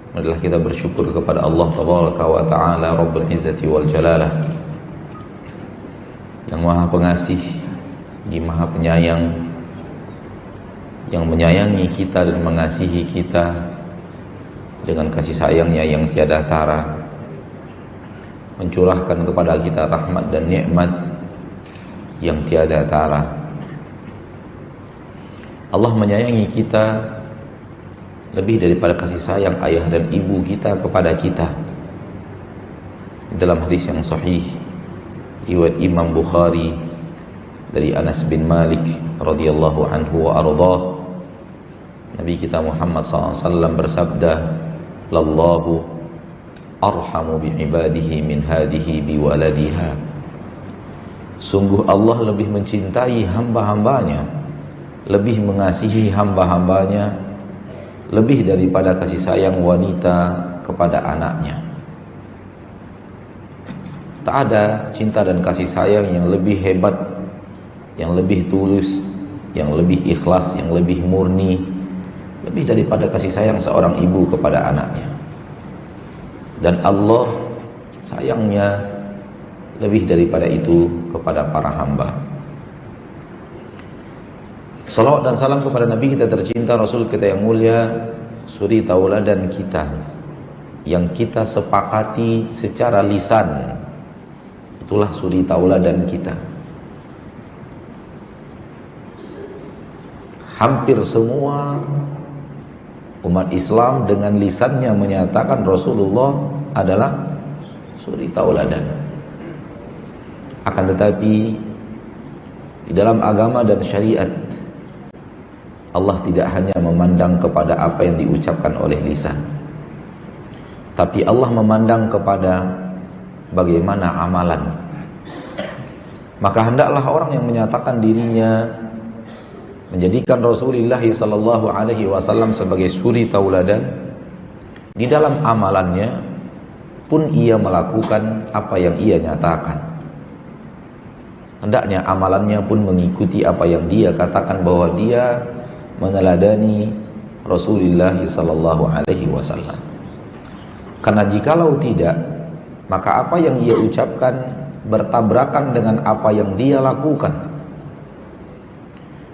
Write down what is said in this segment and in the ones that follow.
Marilah kita bersyukur kepada Allah Tabaraka wa Ta'ala Rabbul Izzati wal Jalalah, yang Maha Pengasih, yang Maha Penyayang, yang menyayangi kita dan mengasihi kita dengan kasih sayangnya yang tiada tara, mencurahkan kepada kita rahmat dan nikmat yang tiada tara. Allah menyayangi kita lebih daripada kasih sayang ayah dan ibu kita kepada kita. Dalam hadis yang sahih riwayat Imam Bukhari dari Anas bin Malik radhiyallahu anhu wa ardhah, Nabi kita Muhammad SAW bersabda, "Lallahu arhamu bi'ibadihi min hadihi biwaladiha." Sungguh Allah lebih mencintai hamba-hambanya, lebih mengasihi hamba-hambanya lebih daripada kasih sayang wanita kepada anaknya. Tak ada cinta dan kasih sayang yang lebih hebat, yang lebih tulus, yang lebih ikhlas, yang lebih murni, lebih daripada kasih sayang seorang ibu kepada anaknya. Dan Allah sayangnya lebih daripada itu kepada para hamba. Salawat dan salam kepada Nabi kita tercinta, Rasul kita yang mulia, suri tauladan kita, yang kita sepakati secara lisan. Itulah suri tauladan kita. Hampir semua umat Islam dengan lisannya menyatakan Rasulullah adalah suri tauladan. Akan tetapi di dalam agama dan syariat, Allah tidak hanya memandang kepada apa yang diucapkan oleh lisan, tapi Allah memandang kepada bagaimana amalan. Maka hendaklah orang yang menyatakan dirinya menjadikan Rasulullah SAW sebagai suri tauladan, di dalam amalannya pun ia melakukan apa yang ia nyatakan. Hendaknya amalannya pun mengikuti apa yang dia katakan, bahwa dia meneladani Rasulullah SAW. Karena jikalau tidak, maka apa yang ia ucapkan bertabrakan dengan apa yang dia lakukan,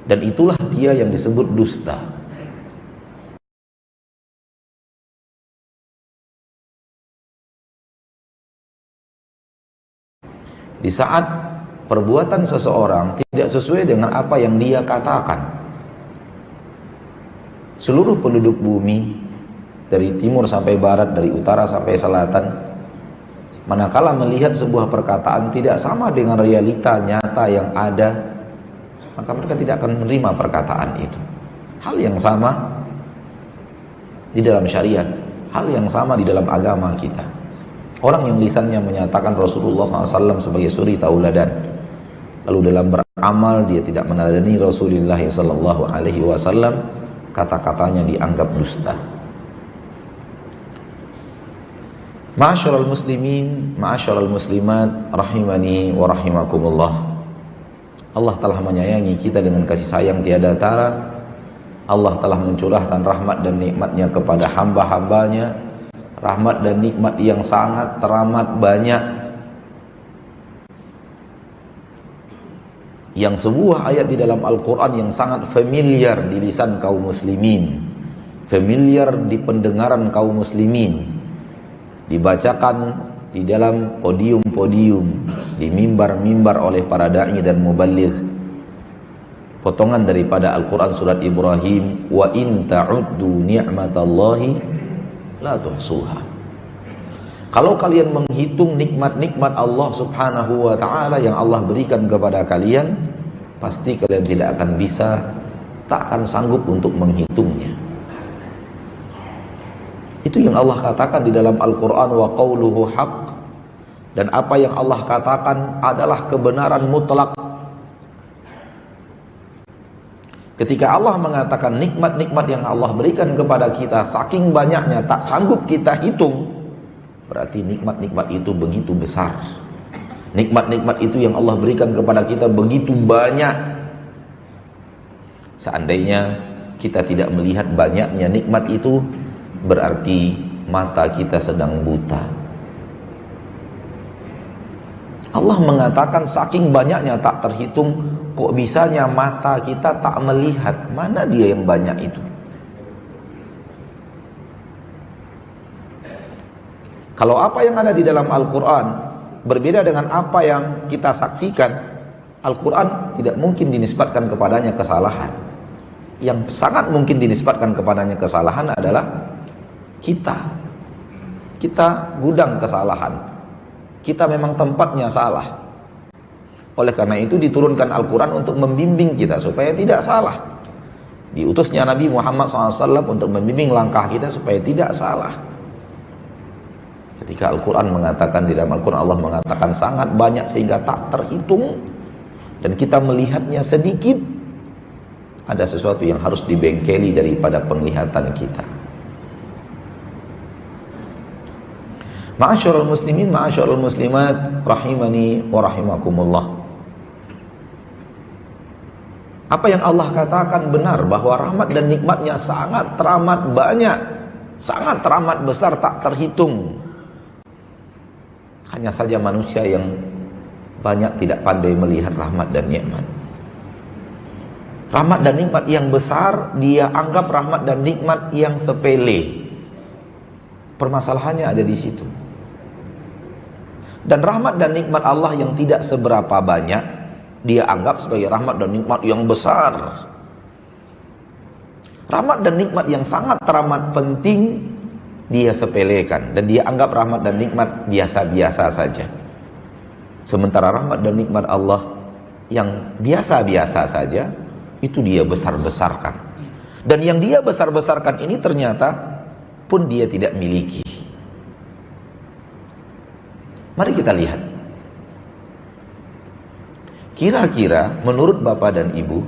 dan itulah dia yang disebut dusta. Di saat perbuatan seseorang tidak sesuai dengan apa yang dia katakan, seluruh penduduk bumi dari timur sampai barat, dari utara sampai selatan, manakala melihat sebuah perkataan tidak sama dengan realita nyata yang ada, maka mereka tidak akan menerima perkataan itu. Hal yang sama di dalam syariat, hal yang sama di dalam agama kita. Orang yang lisannya menyatakan Rasulullah SAW sebagai suri tauladan, lalu dalam beramal dia tidak meneladani Rasulullah SAW, kata-katanya dianggap dusta. Ma'asyiral muslimin, ma'asyiral muslimat, rahimani wa rahimakumullah. Allah telah menyayangi kita dengan kasih sayang tiada tara. Allah telah mencurahkan rahmat dan nikmatnya kepada hamba-hambanya, rahmat dan nikmat yang sangat teramat banyak, yang sebuah ayat di dalam Al-Quran yang sangat familiar di lisan kaum muslimin, familiar di pendengaran kaum muslimin, dibacakan di dalam podium-podium, di mimbar-mimbar oleh para da'i dan muballigh. Potongan daripada Al-Quran surat Ibrahim, wa in ta'uddu ni'matallahi la tuhsuha. Kalau kalian menghitung nikmat-nikmat Allah Subhanahu wa ta'ala yang Allah berikan kepada kalian, pasti kalian tidak akan bisa, tak akan sanggup untuk menghitungnya. Itu yang Allah katakan di dalam Al-Quran, wa qawluhu haqq, dan apa yang Allah katakan adalah kebenaran mutlak. Ketika Allah mengatakan nikmat-nikmat yang Allah berikan kepada kita saking banyaknya tak sanggup kita hitung, berarti nikmat-nikmat itu begitu besar. Nikmat-nikmat itu yang Allah berikan kepada kita begitu banyak. Seandainya kita tidak melihat banyaknya nikmat itu, berarti mata kita sedang buta. Allah mengatakan saking banyaknya tak terhitung, kok bisanya mata kita tak melihat? Mana dia yang banyak itu? Kalau apa yang ada di dalam Al-Quran berbeda dengan apa yang kita saksikan, Al-Quran tidak mungkin dinisbatkan kepadanya kesalahan. Yang sangat mungkin dinisbatkan kepadanya kesalahan adalah kita. Kita gudang kesalahan. Kita memang tempatnya salah. Oleh karena itu diturunkan Al-Quran untuk membimbing kita supaya tidak salah. Diutusnya Nabi Muhammad SAW untuk membimbing langkah kita supaya tidak salah. Ketika Al-Quran mengatakan, di dalam Al-Quran Allah mengatakan sangat banyak sehingga tak terhitung, dan kita melihatnya sedikit, ada sesuatu yang harus dibengkeli daripada penglihatan kita. Ma'asyiral muslimin, ma'asyiral muslimat, rahimani wa rahimakumullah. Apa yang Allah katakan benar, bahwa rahmat dan nikmatnya sangat teramat banyak, sangat teramat besar, tak terhitung. Hanya saja manusia yang banyak tidak pandai melihat rahmat dan nikmat. Rahmat dan nikmat yang besar dia anggap rahmat dan nikmat yang sepele. Permasalahannya ada di situ. Dan rahmat dan nikmat Allah yang tidak seberapa banyak dia anggap sebagai rahmat dan nikmat yang besar. Rahmat dan nikmat yang sangat teramat penting dia sepelekan, dan dia anggap rahmat dan nikmat biasa-biasa saja. Sementara rahmat dan nikmat Allah yang biasa-biasa saja itu dia besar-besarkan. Dan yang dia besar-besarkan ini ternyata pun dia tidak miliki. Mari kita lihat. Kira-kira menurut Bapak dan Ibu,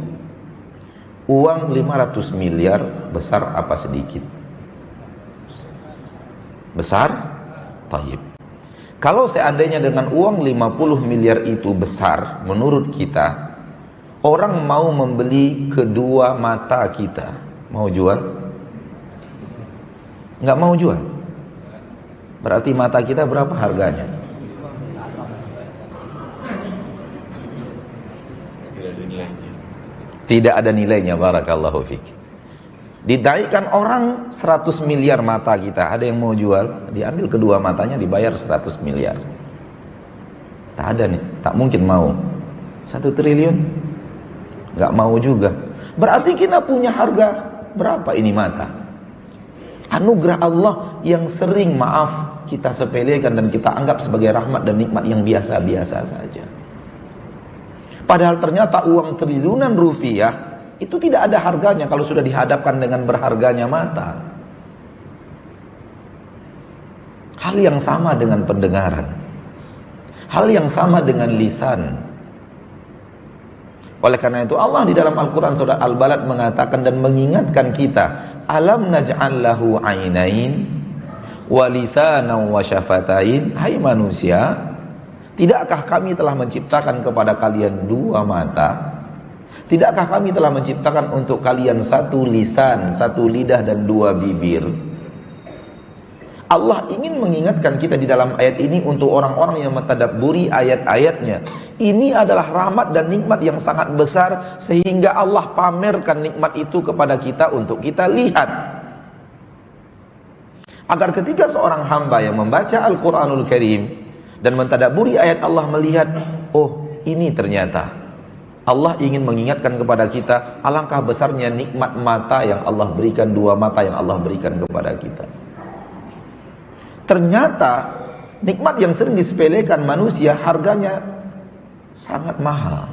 uang 500 miliar besar apa sedikit? Besar? Taib. Kalau seandainya dengan uang 50 miliar itu besar, menurut kita, orang mau membeli kedua mata kita, mau jual? Nggak mau jual. Berarti mata kita berapa harganya? Tidak ada nilainya. Barakallahu fiik. Dinaikkan orang 100 miliar mata kita, ada yang mau jual? Diambil kedua matanya, dibayar 100 miliar. Tak ada nih, tak mungkin mau. 1 triliun nggak mau juga. Berarti kita punya harga berapa ini mata? Anugerah Allah yang sering, maaf, kita sepelekan dan kita anggap sebagai rahmat dan nikmat yang biasa-biasa saja. Padahal ternyata uang triliunan rupiah itu tidak ada harganya kalau sudah dihadapkan dengan berharganya mata. Hal yang sama dengan pendengaran. Hal yang sama dengan lisan. Oleh karena itu Allah di dalam Al-Quran surah Al-Balad mengatakan dan mengingatkan kita, alam naj'al lahu ainain wa lisanan wa syafatain. Hai manusia, tidakkah kami telah menciptakan kepada kalian 2 mata? Tidakkah kami telah menciptakan untuk kalian 1 lisan, 1 lidah dan 2 bibir? Allah ingin mengingatkan kita di dalam ayat ini untuk orang-orang yang mentadabburi ayat-ayatnya. Ini adalah rahmat dan nikmat yang sangat besar sehingga Allah pamerkan nikmat itu kepada kita untuk kita lihat. Agar ketika seorang hamba yang membaca Al-Quranul Karim dan mentadabburi ayat Allah melihat, oh ini ternyata Allah ingin mengingatkan kepada kita alangkah besarnya nikmat mata yang Allah berikan, 2 mata yang Allah berikan kepada kita. Ternyata nikmat yang sering disepelekan manusia harganya sangat mahal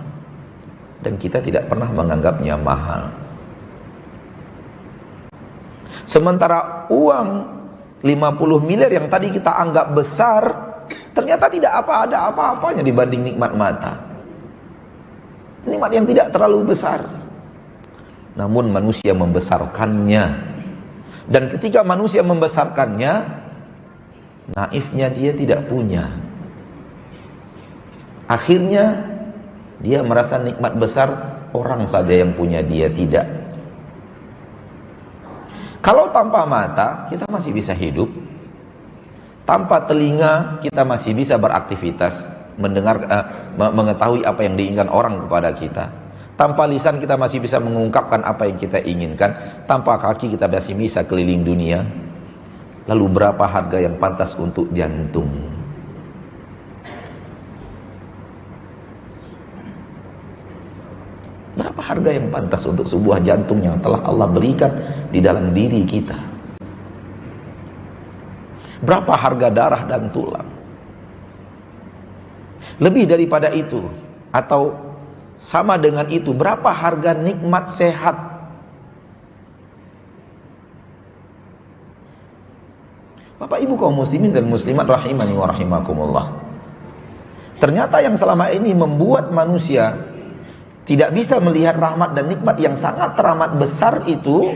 dan kita tidak pernah menganggapnya mahal. Sementara uang 50 miliar yang tadi kita anggap besar ternyata tidak ada apa-apanya dibanding nikmat mata. Nikmat yang tidak terlalu besar. Namun manusia membesarkannya. Dan ketika manusia membesarkannya, naifnya dia tidak punya. Akhirnya dia merasa nikmat besar orang saja yang punya, dia tidak. Kalau tanpa mata kita masih bisa hidup, Tanpa telinga kita masih bisa beraktivitas, mendengar, mengetahui apa yang diinginkan orang kepada kita. Tanpa lisan kita masih bisa mengungkapkan apa yang kita inginkan. Tanpa kaki kita masih bisa keliling dunia. Lalu berapa harga yang pantas untuk jantung? Berapa harga yang pantas untuk sebuah jantung yang telah Allah berikan di dalam diri kita? Berapa harga darah dan tulang? Lebih daripada itu, atau sama dengan itu, berapa harga nikmat sehat? Bapak Ibu kaum muslimin dan muslimat rahimani wa rahimakumullah. Ternyata yang selama ini membuat manusia tidak bisa melihat rahmat dan nikmat yang sangat teramat besar itu,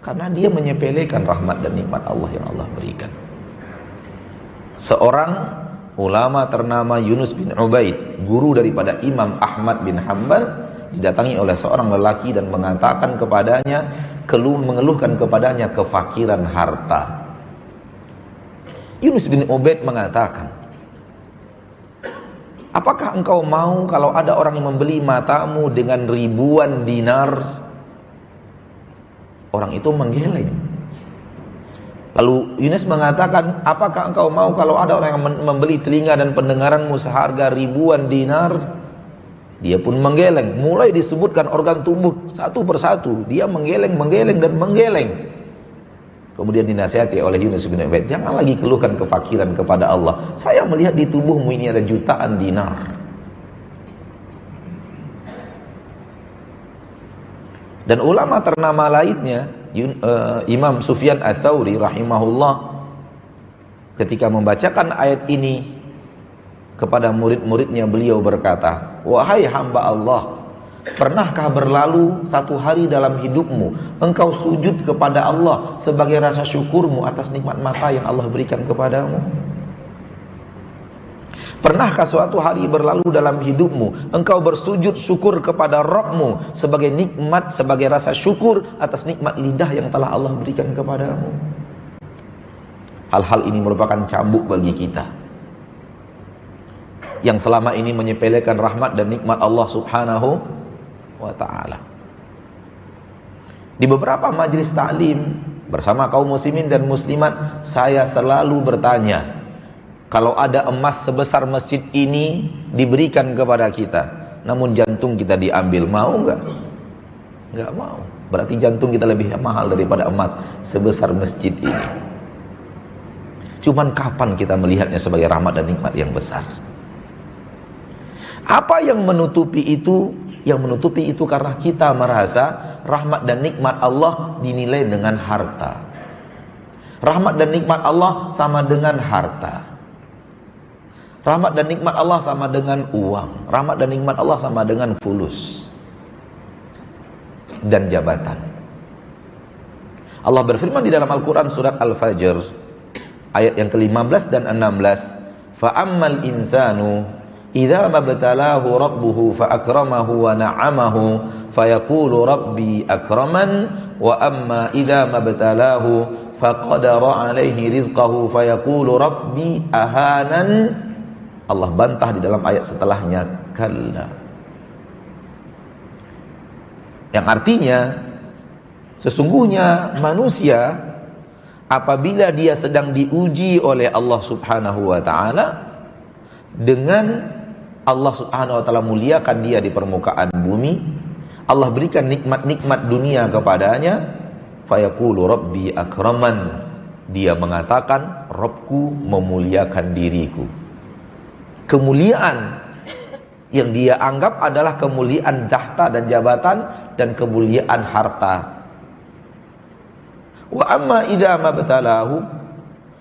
karena dia menyepelekan rahmat dan nikmat Allah yang Allah berikan. Seorang ulama ternama Yunus bin Ubaid, guru daripada Imam Ahmad bin Hanbal, didatangi oleh seorang lelaki dan mengatakan kepadanya, mengeluhkan kepadanya kefakiran harta. Yunus bin Ubaid mengatakan, apakah engkau mau kalau ada orang yang membeli matamu dengan ribuan dinar? Orang itu menggeleng. Lalu Yunus mengatakan, apakah engkau mau kalau ada orang yang membeli telinga dan pendengaranmu seharga ribuan dinar? Dia pun menggeleng. Mulai disebutkan organ tubuh satu persatu. Dia menggeleng dan menggeleng. Kemudian dinasihati oleh Yunus bin Ubaid, jangan lagi keluhkan kefakiran kepada Allah. Saya melihat di tubuhmu ini ada jutaan dinar. Dan ulama ternama lainnya, Imam Sufyan Ats-Tsauri rahimahullah, ketika membacakan ayat ini kepada murid-muridnya, beliau berkata, wahai hamba Allah, pernahkah berlalu satu hari dalam hidupmu engkau sujud kepada Allah sebagai rasa syukurmu atas nikmat mata yang Allah berikan kepadamu? Pernahkah suatu hari berlalu dalam hidupmu engkau bersujud syukur kepada Rabbmu sebagai nikmat, sebagai rasa syukur atas nikmat lidah yang telah Allah berikan kepadamu? Hal-hal ini merupakan cambuk bagi kita yang selama ini menyepelekan rahmat dan nikmat Allah subhanahu wa ta'ala. Di beberapa majelis ta'lim bersama kaum muslimin dan muslimat, saya selalu bertanya, kalau ada emas sebesar masjid ini diberikan kepada kita, namun jantung kita diambil, mau enggak? Enggak mau. Berarti jantung kita lebih mahal daripada emas sebesar masjid ini. Cuman kapan kita melihatnya sebagai rahmat dan nikmat yang besar? Apa yang menutupi itu? Yang menutupi itu karena kita merasa rahmat dan nikmat Allah dinilai dengan harta. Rahmat dan nikmat Allah sama dengan harta. Rahmat dan nikmat Allah sama dengan uang. Rahmat dan nikmat Allah sama dengan fulus dan jabatan. Allah berfirman di dalam Al-Quran surat Al-Fajr ayat yang ke-15 dan 16, fa'ammal insanu idza mabtalahu rabbuhu fa'akramahu wa na'amahu fayaqulu rabbi akraman wa amma idza mabtalahu faqadara alaihi rizqahu fayaqulu rabbi ahanan. Allah bantah di dalam ayat setelahnya, kalla. Yang artinya, sesungguhnya manusia apabila dia sedang diuji oleh Allah subhanahu wa ta'ala, dengan Allah subhanahu wa ta'ala muliakan dia di permukaan bumi, Allah berikan nikmat-nikmat dunia kepadanya, fayaqulu rabbi akraman, dia mengatakan Rabbku memuliakan diriku. Kemuliaan yang dia anggap adalah kemuliaan tahta dan jabatan dan kemuliaan harta. Wa amma idza mabtalahu,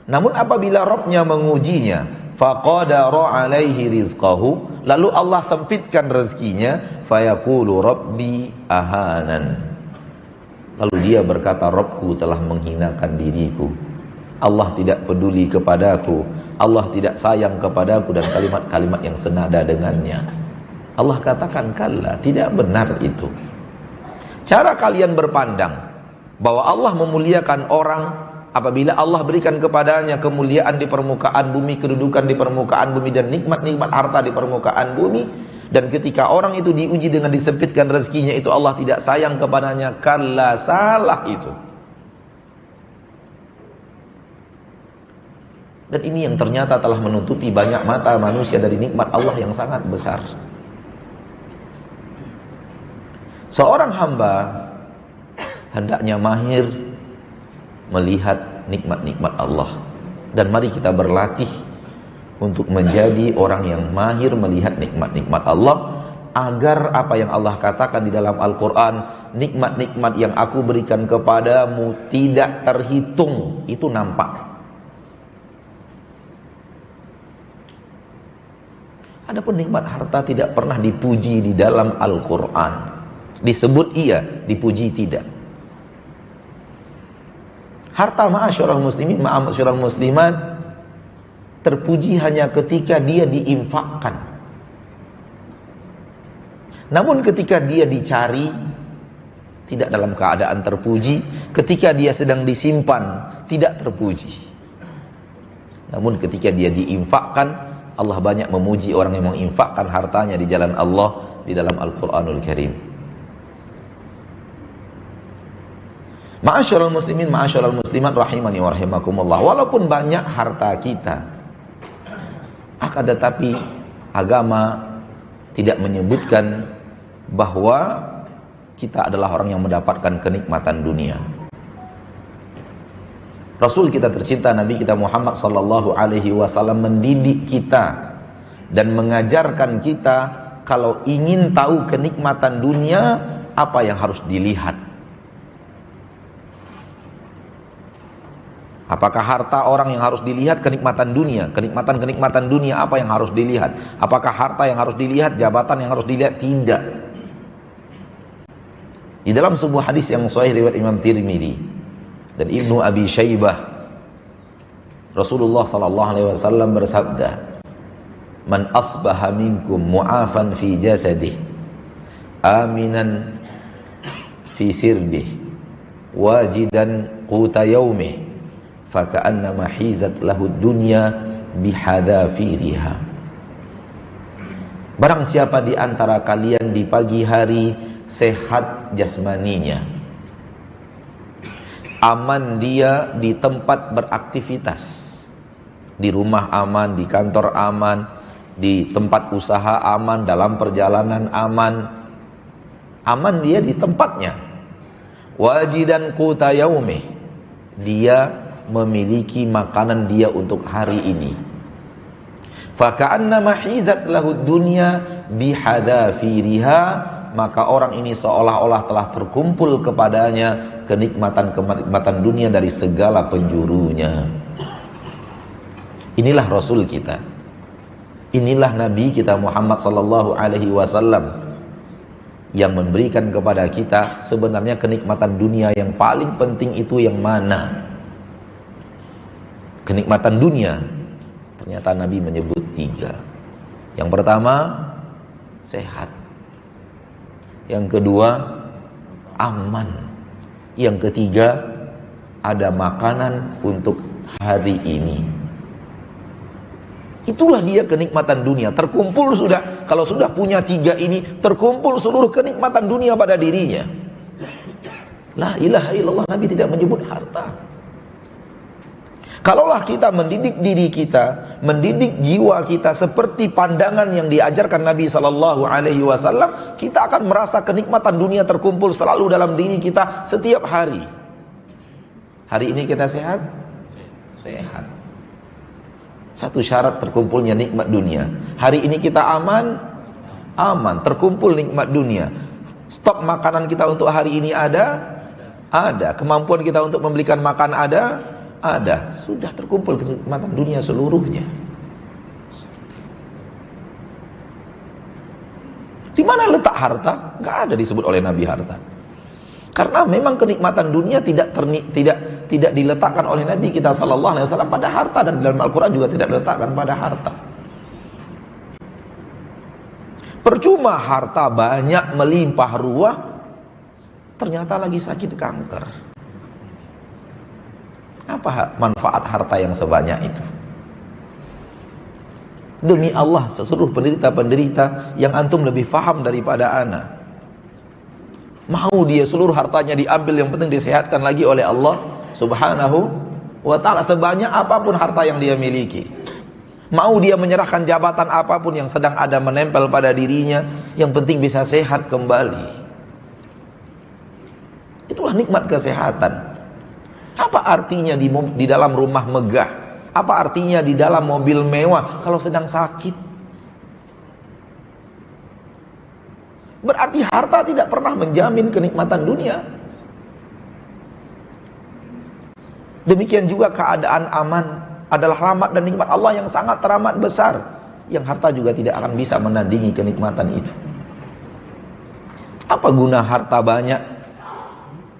namun apabila Rabbnya mengujinya, faqadara alaihi rizqahu, lalu Allah sempitkan rezekinya, fayaqulu rabbi ahanan, lalu dia berkata, Rabbku telah menghinakan diriku. Allah tidak peduli kepadaku, Allah tidak sayang kepadaku, dan kalimat-kalimat yang senada dengannya. Allah katakan, kalla, tidak benar itu. Cara kalian berpandang bahwa Allah memuliakan orang apabila Allah berikan kepadanya kemuliaan di permukaan bumi, kedudukan di permukaan bumi, dan nikmat-nikmat harta di permukaan bumi, dan ketika orang itu diuji dengan disempitkan rezekinya, itu Allah tidak sayang kepadanya. Kalla, salah itu. Dan ini yang ternyata telah menutupi banyak mata manusia dari nikmat Allah yang sangat besar. Seorang hamba hendaknya mahir melihat nikmat-nikmat Allah. Dan mari kita berlatih untuk menjadi orang yang mahir melihat nikmat-nikmat Allah, agar apa yang Allah katakan di dalam Al-Quran, nikmat-nikmat yang aku berikan kepadamu tidak terhitung, itu nampak. Adapun nikmat harta tidak pernah dipuji di dalam Al-Quran. Disebut iya, dipuji tidak. Harta ma'asyiral muslimin, ma'asyiral muslimat, terpuji hanya ketika dia diinfakkan. Namun ketika dia dicari, tidak dalam keadaan terpuji. Ketika dia sedang disimpan, tidak terpuji. Namun ketika dia diinfakkan, Allah banyak memuji orang yang menginfakkan hartanya di jalan Allah di dalam Al-Quranul Karim. Ma'asyiral muslimin, ma'asyiral muslimat, rahimani wa rahimakumullah. Walaupun banyak harta kita, akan tetapi agama tidak menyebutkan bahwa kita adalah orang yang mendapatkan kenikmatan dunia. Rasul kita tercinta, Nabi kita Muhammad sallallahu alaihi wasallam mendidik kita dan mengajarkan kita, kalau ingin tahu kenikmatan dunia, apa yang harus dilihat. Apakah harta orang yang harus dilihat? Kenikmatan dunia. Kenikmatan dunia apa yang harus dilihat? Apakah harta yang harus dilihat? Jabatan yang harus dilihat? Tidak. Di dalam sebuah hadis yang sahih riwayat Imam Tirmidzi dan Ibnu Abi Syaibah, Rasulullah sallallahu alaihi wasallam bersabda, "Man asbaha minkum mu'afan fi jasadih, aminan fi sirbih, wajidan quta yaumih, faka'annama hizat lahu dunya bihadafiriha." Barang siapa di antara kalian di pagi hari sehat jasmaninya, aman dia di tempat beraktivitas, di rumah aman, di kantor aman, di tempat usaha aman, dalam perjalanan aman, aman dia di tempatnya. Wajidan quta yaumih, dia memiliki makanan dia untuk hari ini. Faka'annama hizat lahu dunya bihadafiriha, maka orang ini seolah-olah telah terkumpul kepadanya kenikmatan dunia dari segala penjurunya. Inilah Rasul kita, inilah Nabi kita Muhammad sallallahu alaihi wasallam yang memberikan kepada kita sebenarnya kenikmatan dunia yang paling penting itu yang mana? Kenikmatan dunia ternyata Nabi menyebut 3. Yang pertama, sehat. Yang kedua, aman. Yang ketiga, ada makanan untuk hari ini. Itulah dia kenikmatan dunia. Terkumpul sudah, kalau sudah punya 3 ini, terkumpul seluruh kenikmatan dunia pada dirinya. La ilaha illallah, Nabi tidak menyebut harta. Kalaulah kita mendidik diri kita, mendidik jiwa kita seperti pandangan yang diajarkan Nabi sallallahu alaihi wasallam, kita akan merasa kenikmatan dunia terkumpul selalu dalam diri kita setiap hari. Hari ini kita sehat? Sehat. Satu syarat terkumpulnya nikmat dunia. Hari ini kita aman? Aman, terkumpul nikmat dunia. Stok makanan kita untuk hari ini ada? Ada. Kemampuan kita untuk membelikan makan ada? Ada. Sudah terkumpul kenikmatan dunia seluruhnya. Di mana letak harta? Enggak ada disebut oleh Nabi harta. Karena memang kenikmatan dunia tidak diletakkan oleh Nabi kita sallallahu alaihi wasallam pada harta, dan dalam Al-Qur'an juga tidak diletakkan pada harta. Percuma harta banyak melimpah ruah, ternyata lagi sakit kanker. Apa manfaat harta yang sebanyak itu? Demi Allah, seluruh penderita-penderita yang antum lebih faham daripada ana, mau dia seluruh hartanya diambil, yang penting disehatkan lagi oleh Allah Subhanahu wa ta'ala, sebanyak apapun harta yang dia miliki. Mau dia menyerahkan jabatan apapun yang sedang ada menempel pada dirinya, yang penting bisa sehat kembali. Itulah nikmat kesehatan. Apa artinya di dalam rumah megah? Apa artinya di dalam mobil mewah kalau sedang sakit? Berarti harta tidak pernah menjamin kenikmatan dunia. Demikian juga keadaan aman adalah rahmat dan nikmat Allah yang sangat teramat besar, yang harta juga tidak akan bisa menandingi kenikmatan itu. Apa guna harta banyak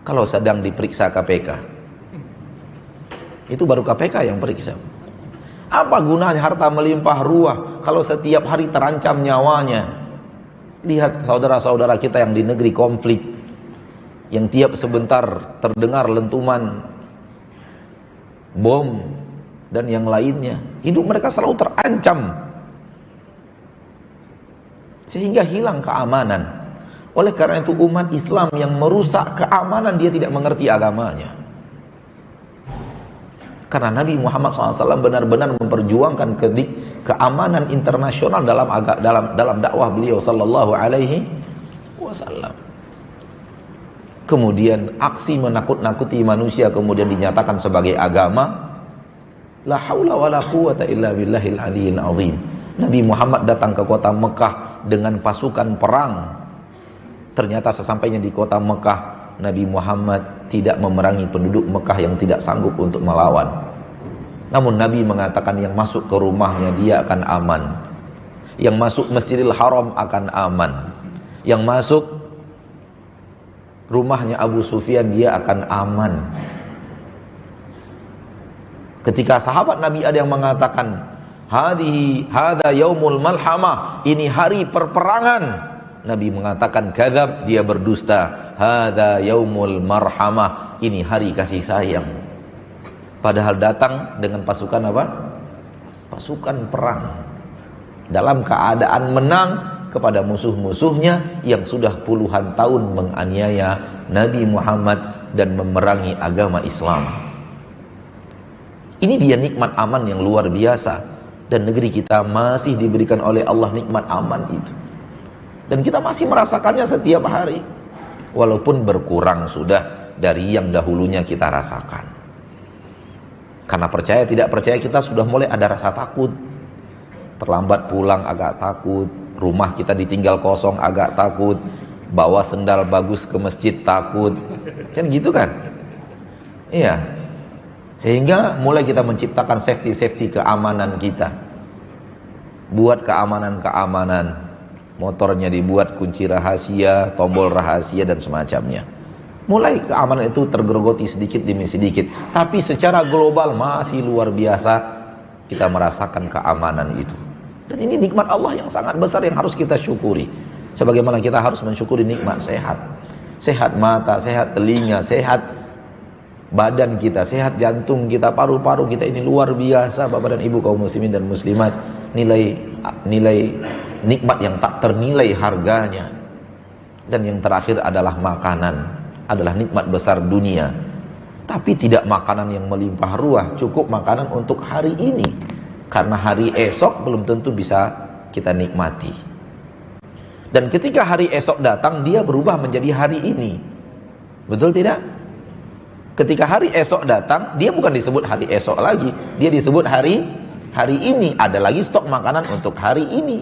kalau sedang diperiksa KPK? Itu baru KPK yang periksa. Apa gunanya harta melimpah ruah kalau setiap hari terancam nyawanya? Lihat saudara-saudara kita yang di negeri konflik, yang tiap sebentar terdengar lentuman bom dan yang lainnya. Hidup mereka selalu terancam, sehingga hilang keamanan. Oleh karena itu umat Islam yang merusak keamanan, dia tidak mengerti agamanya. Karena Nabi Muhammad SAW benar-benar memperjuangkan keamanan internasional dalam dakwah beliau Sallallahu Alaihi Wasallam. Kemudian aksi menakut-nakuti manusia kemudian dinyatakan sebagai agama. La haula wala quwata illa billahil aliyil azim. Nabi Muhammad datang ke kota Mekah dengan pasukan perang. Ternyata sesampainya di kota Mekah, Nabi Muhammad tidak memerangi penduduk Mekah yang tidak sanggup untuk melawan. Namun Nabi mengatakan yang masuk ke rumahnya dia akan aman, yang masuk Masjidil Haram akan aman, yang masuk rumahnya Abu Sufyan dia akan aman. Ketika sahabat Nabi ada yang mengatakan hadza yaumul malhamah, ini hari perperangan, Nabi mengatakan kadzab, dia berdusta. Hadza yaumul marhamah, ini hari kasih sayang. Padahal datang dengan pasukan apa? Pasukan perang, dalam keadaan menang kepada musuh-musuhnya yang sudah puluhan tahun menganiaya Nabi Muhammad dan memerangi agama Islam. Ini dia nikmat aman yang luar biasa, dan negeri kita masih diberikan oleh Allah nikmat aman itu, dan kita masih merasakannya setiap hari, walaupun berkurang sudah dari yang dahulunya kita rasakan. Karena percaya tidak percaya kita sudah mulai ada rasa takut. Terlambat pulang agak takut, rumah kita ditinggal kosong agak takut, bawa sendal bagus ke masjid takut, kan gitu kan? Iya. Sehingga mulai kita menciptakan safety keamanan kita. Buat keamanan, motornya dibuat kunci rahasia, tombol rahasia dan semacamnya. Mulai keamanan itu tergerogoti sedikit demi sedikit, tapi secara global masih luar biasa kita merasakan keamanan itu. Dan ini nikmat Allah yang sangat besar yang harus kita syukuri. Sebagaimana kita harus mensyukuri nikmat sehat. Sehat mata, sehat telinga, sehat badan kita, sehat jantung kita, paru-paru kita, ini luar biasa Bapak dan Ibu kaum muslimin dan muslimat. Nilai nikmat yang tak ternilai harganya. Dan yang terakhir adalah makanan, adalah nikmat besar dunia. Tapi tidak makanan yang melimpah ruah, cukup makanan untuk hari ini, karena hari esok belum tentu bisa kita nikmati. Dan ketika hari esok datang, dia berubah menjadi hari ini. Betul tidak? Ketika hari esok datang, dia bukan disebut hari esok lagi, dia disebut hari ini. Ada lagi stok makanan untuk hari ini.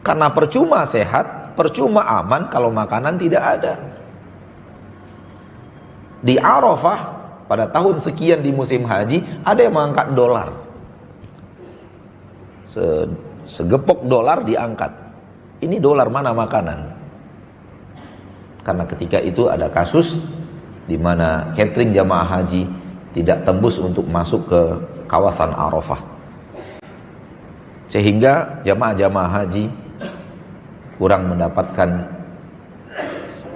Karena percuma sehat, percuma aman kalau makanan tidak ada. Di Arafah pada tahun sekian di musim haji, ada yang mengangkat dolar. Segepok dolar diangkat. Ini dolar mana makanan? Karena ketika itu ada kasus di mana catering jamaah haji tidak tembus untuk masuk ke kawasan Arafah, sehingga jamaah haji kurang mendapatkan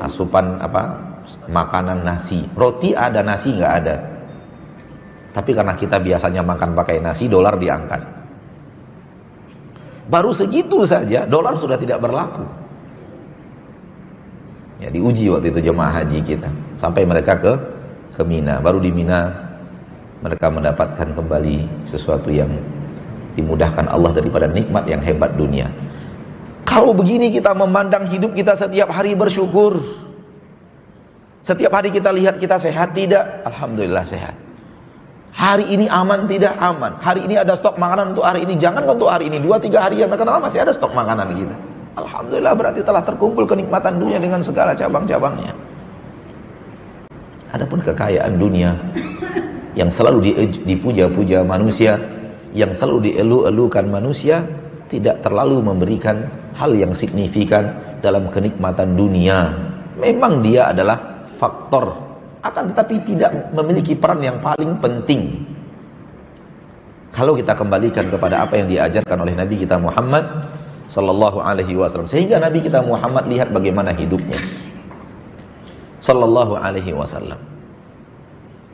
asupan makanan nasi. Roti ada, nasi nggak ada. Tapi karena kita biasanya makan pakai nasi, dolar diangkat. Baru segitu saja, dolar sudah tidak berlaku. Ya, diuji waktu itu jemaah haji kita. Sampai mereka ke Mina. Baru di Mina mereka mendapatkan kembali sesuatu yang dimudahkan Allah daripada nikmat yang hebat dunia. Kalau begini kita memandang hidup kita setiap hari bersyukur. Setiap hari kita lihat kita sehat tidak? Alhamdulillah sehat. Hari ini aman tidak? Aman. Hari ini ada stok makanan untuk hari ini. Jangan untuk hari ini, 2-3 hari yang akan datang masih ada stok makanan kita. Alhamdulillah, berarti telah terkumpul kenikmatan dunia dengan segala cabang-cabangnya. Adapun kekayaan dunia yang selalu dipuja-puja manusia, yang selalu dielu-elukan manusia, tidak terlalu memberikan hal yang signifikan dalam kenikmatan dunia. Memang dia adalah faktor, akan tetapi tidak memiliki peran yang paling penting. Kalau kita kembalikan kepada apa yang diajarkan oleh Nabi kita Muhammad sallallahu alaihi wasallam, sehingga Nabi kita Muhammad lihat bagaimana hidupnya sallallahu alaihi wasallam.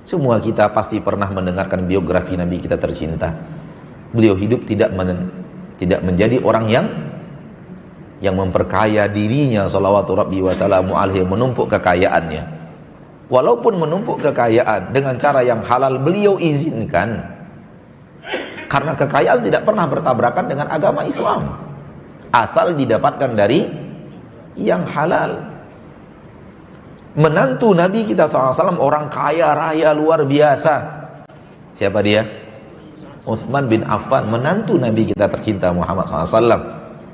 Semua kita pasti pernah mendengarkan biografi Nabi kita tercinta. Beliau hidup tidak menjadi orang yang memperkaya dirinya salawatu rabbi wassalamu alaihi, menumpuk kekayaannya. Walaupun menumpuk kekayaan dengan cara yang halal, beliau izinkan. Karena kekayaan tidak pernah bertabrakan dengan agama Islam, asal didapatkan dari yang halal. Menantu Nabi kita SAW orang kaya raya luar biasa. Siapa dia? Utsman bin Affan, menantu Nabi kita tercinta Muhammad SAW.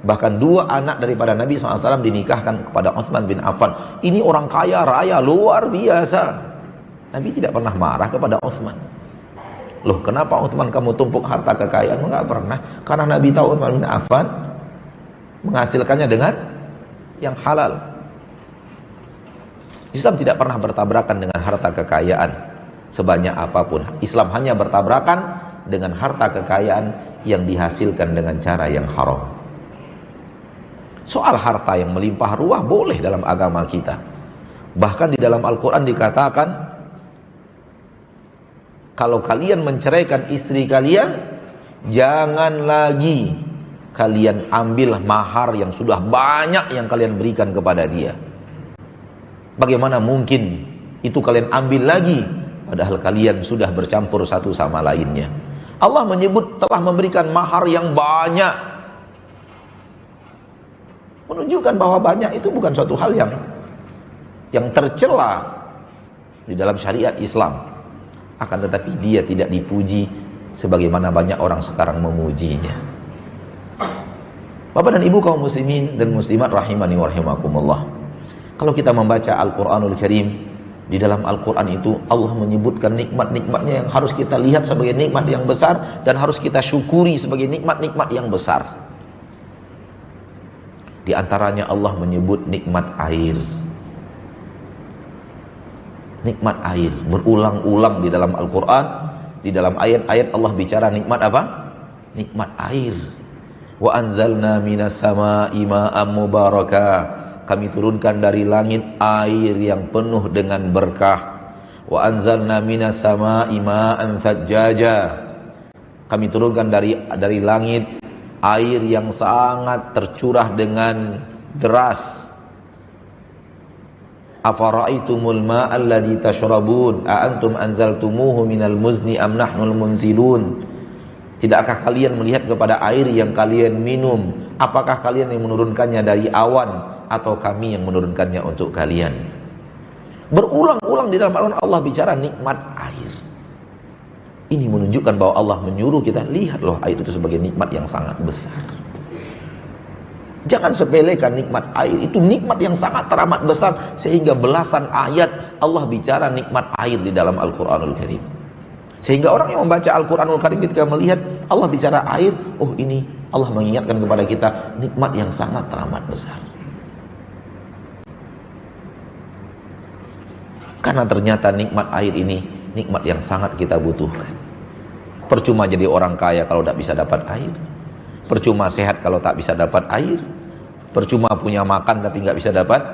Bahkan 2 anak daripada Nabi SAW dinikahkan kepada Utsman bin Affan. Ini orang kaya raya luar biasa. Nabi tidak pernah marah kepada Utsman. Loh, kenapa Utsman kamu tumpuk harta kekayaan? Enggak pernah. Karena Nabi tahu Utsman bin Affan menghasilkannya dengan yang halal. Islam tidak pernah bertabrakan dengan harta kekayaan sebanyak apapun. Islam hanya bertabrakan dengan harta kekayaan yang dihasilkan dengan cara yang haram. Soal harta yang melimpah ruah boleh dalam agama kita. Bahkan di dalam Al-Quran dikatakan, kalau kalian menceraikan istri kalian, jangan lagi kalian ambil mahar yang sudah banyak yang kalian berikan kepada dia. Bagaimana mungkin itu kalian ambil lagi, padahal kalian sudah bercampur satu sama lainnya. Allah menyebut telah memberikan mahar yang banyak, menunjukkan bahwa banyak itu bukan suatu hal yang tercela di dalam syariat Islam. Akan tetapi dia tidak dipuji sebagaimana banyak orang sekarang memujinya. Bapak dan Ibu kaum muslimin dan muslimat rahimani wa rahimakumullah. Kalau kita membaca Al-Qur'anul Karim, di dalam Al-Quran itu Allah menyebutkan nikmat-nikmatnya yang harus kita lihat sebagai nikmat yang besar dan harus kita syukuri sebagai nikmat-nikmat yang besar. Di antaranya Allah menyebut nikmat air. Nikmat air berulang-ulang di dalam Al-Quran. Di dalam ayat-ayat Allah bicara nikmat apa? Nikmat air. Wa anzalna minas sama'i ma'am mubarakah. Kami turunkan dari langit air yang penuh dengan berkah. Wa anzalna minas sama'i ma'an fajjaja. Kami turunkan dari langit air yang sangat tercurah dengan deras. Afara'aitumul ma'al ladzi tashrabun a antum anzaltumuhu minal muzni am nahnul munzilun. Tidakkah kalian melihat kepada air yang kalian minum? Apakah kalian yang menurunkannya dari awan atau kami yang menurunkannya untuk kalian? Berulang-ulang di dalam Al-Quran Allah bicara nikmat air. Ini menunjukkan bahwa Allah menyuruh kita, lihat loh air itu sebagai nikmat yang sangat besar. Jangan sepelekan nikmat air. Itu nikmat yang sangat teramat besar, sehingga belasan ayat Allah bicara nikmat air di dalam Al-Quranul Karim. Sehingga orang yang membaca Al-Quranul Karim ketika melihat Allah bicara air, oh ini Allah mengingatkan kepada kita nikmat yang sangat teramat besar. Karena ternyata nikmat air ini nikmat yang sangat kita butuhkan. Percuma jadi orang kaya kalau tak bisa dapat air. Percuma sehat kalau tak bisa dapat air. Percuma punya makan tapi nggak bisa dapat